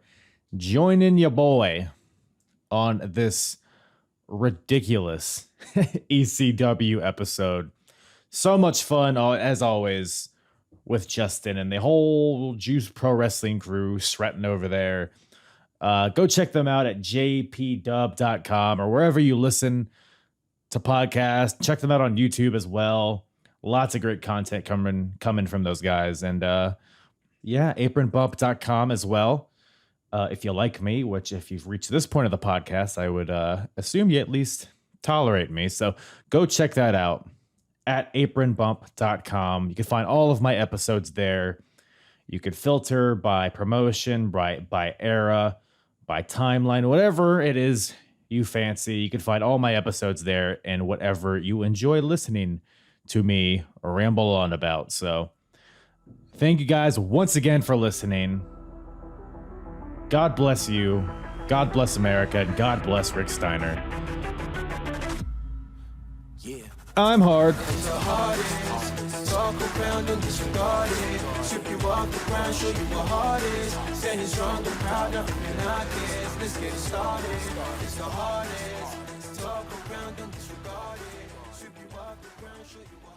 joining your boy on this ridiculous ECW episode. So much fun, as always, with Justin and the whole Juice Pro Wrestling crew, Sreten over there. Go check them out at jpdub.com or wherever you listen to podcasts. Check them out on YouTube as well. Lots of great content coming from those guys. And yeah, apronbump.com as well. If you like me, which if you've reached this point of the podcast, I would assume you at least tolerate me. So go check that out at apronbump.com. You can find all of my episodes there. You could filter by promotion, by era, by timeline, whatever it is you fancy. You can find all my episodes there and whatever you enjoy listening to me ramble on about. So thank you guys once again for listening. God bless you. God bless America. And God bless Rick Steiner. Yeah. I'm hard. Talk around and disregard it. Strip you off the ground, show you what heart is. Standing strong and proud, nothing can knock it. Let's get it started. It's the hardest. Talk around and disregard it. Strip you off the ground, show you what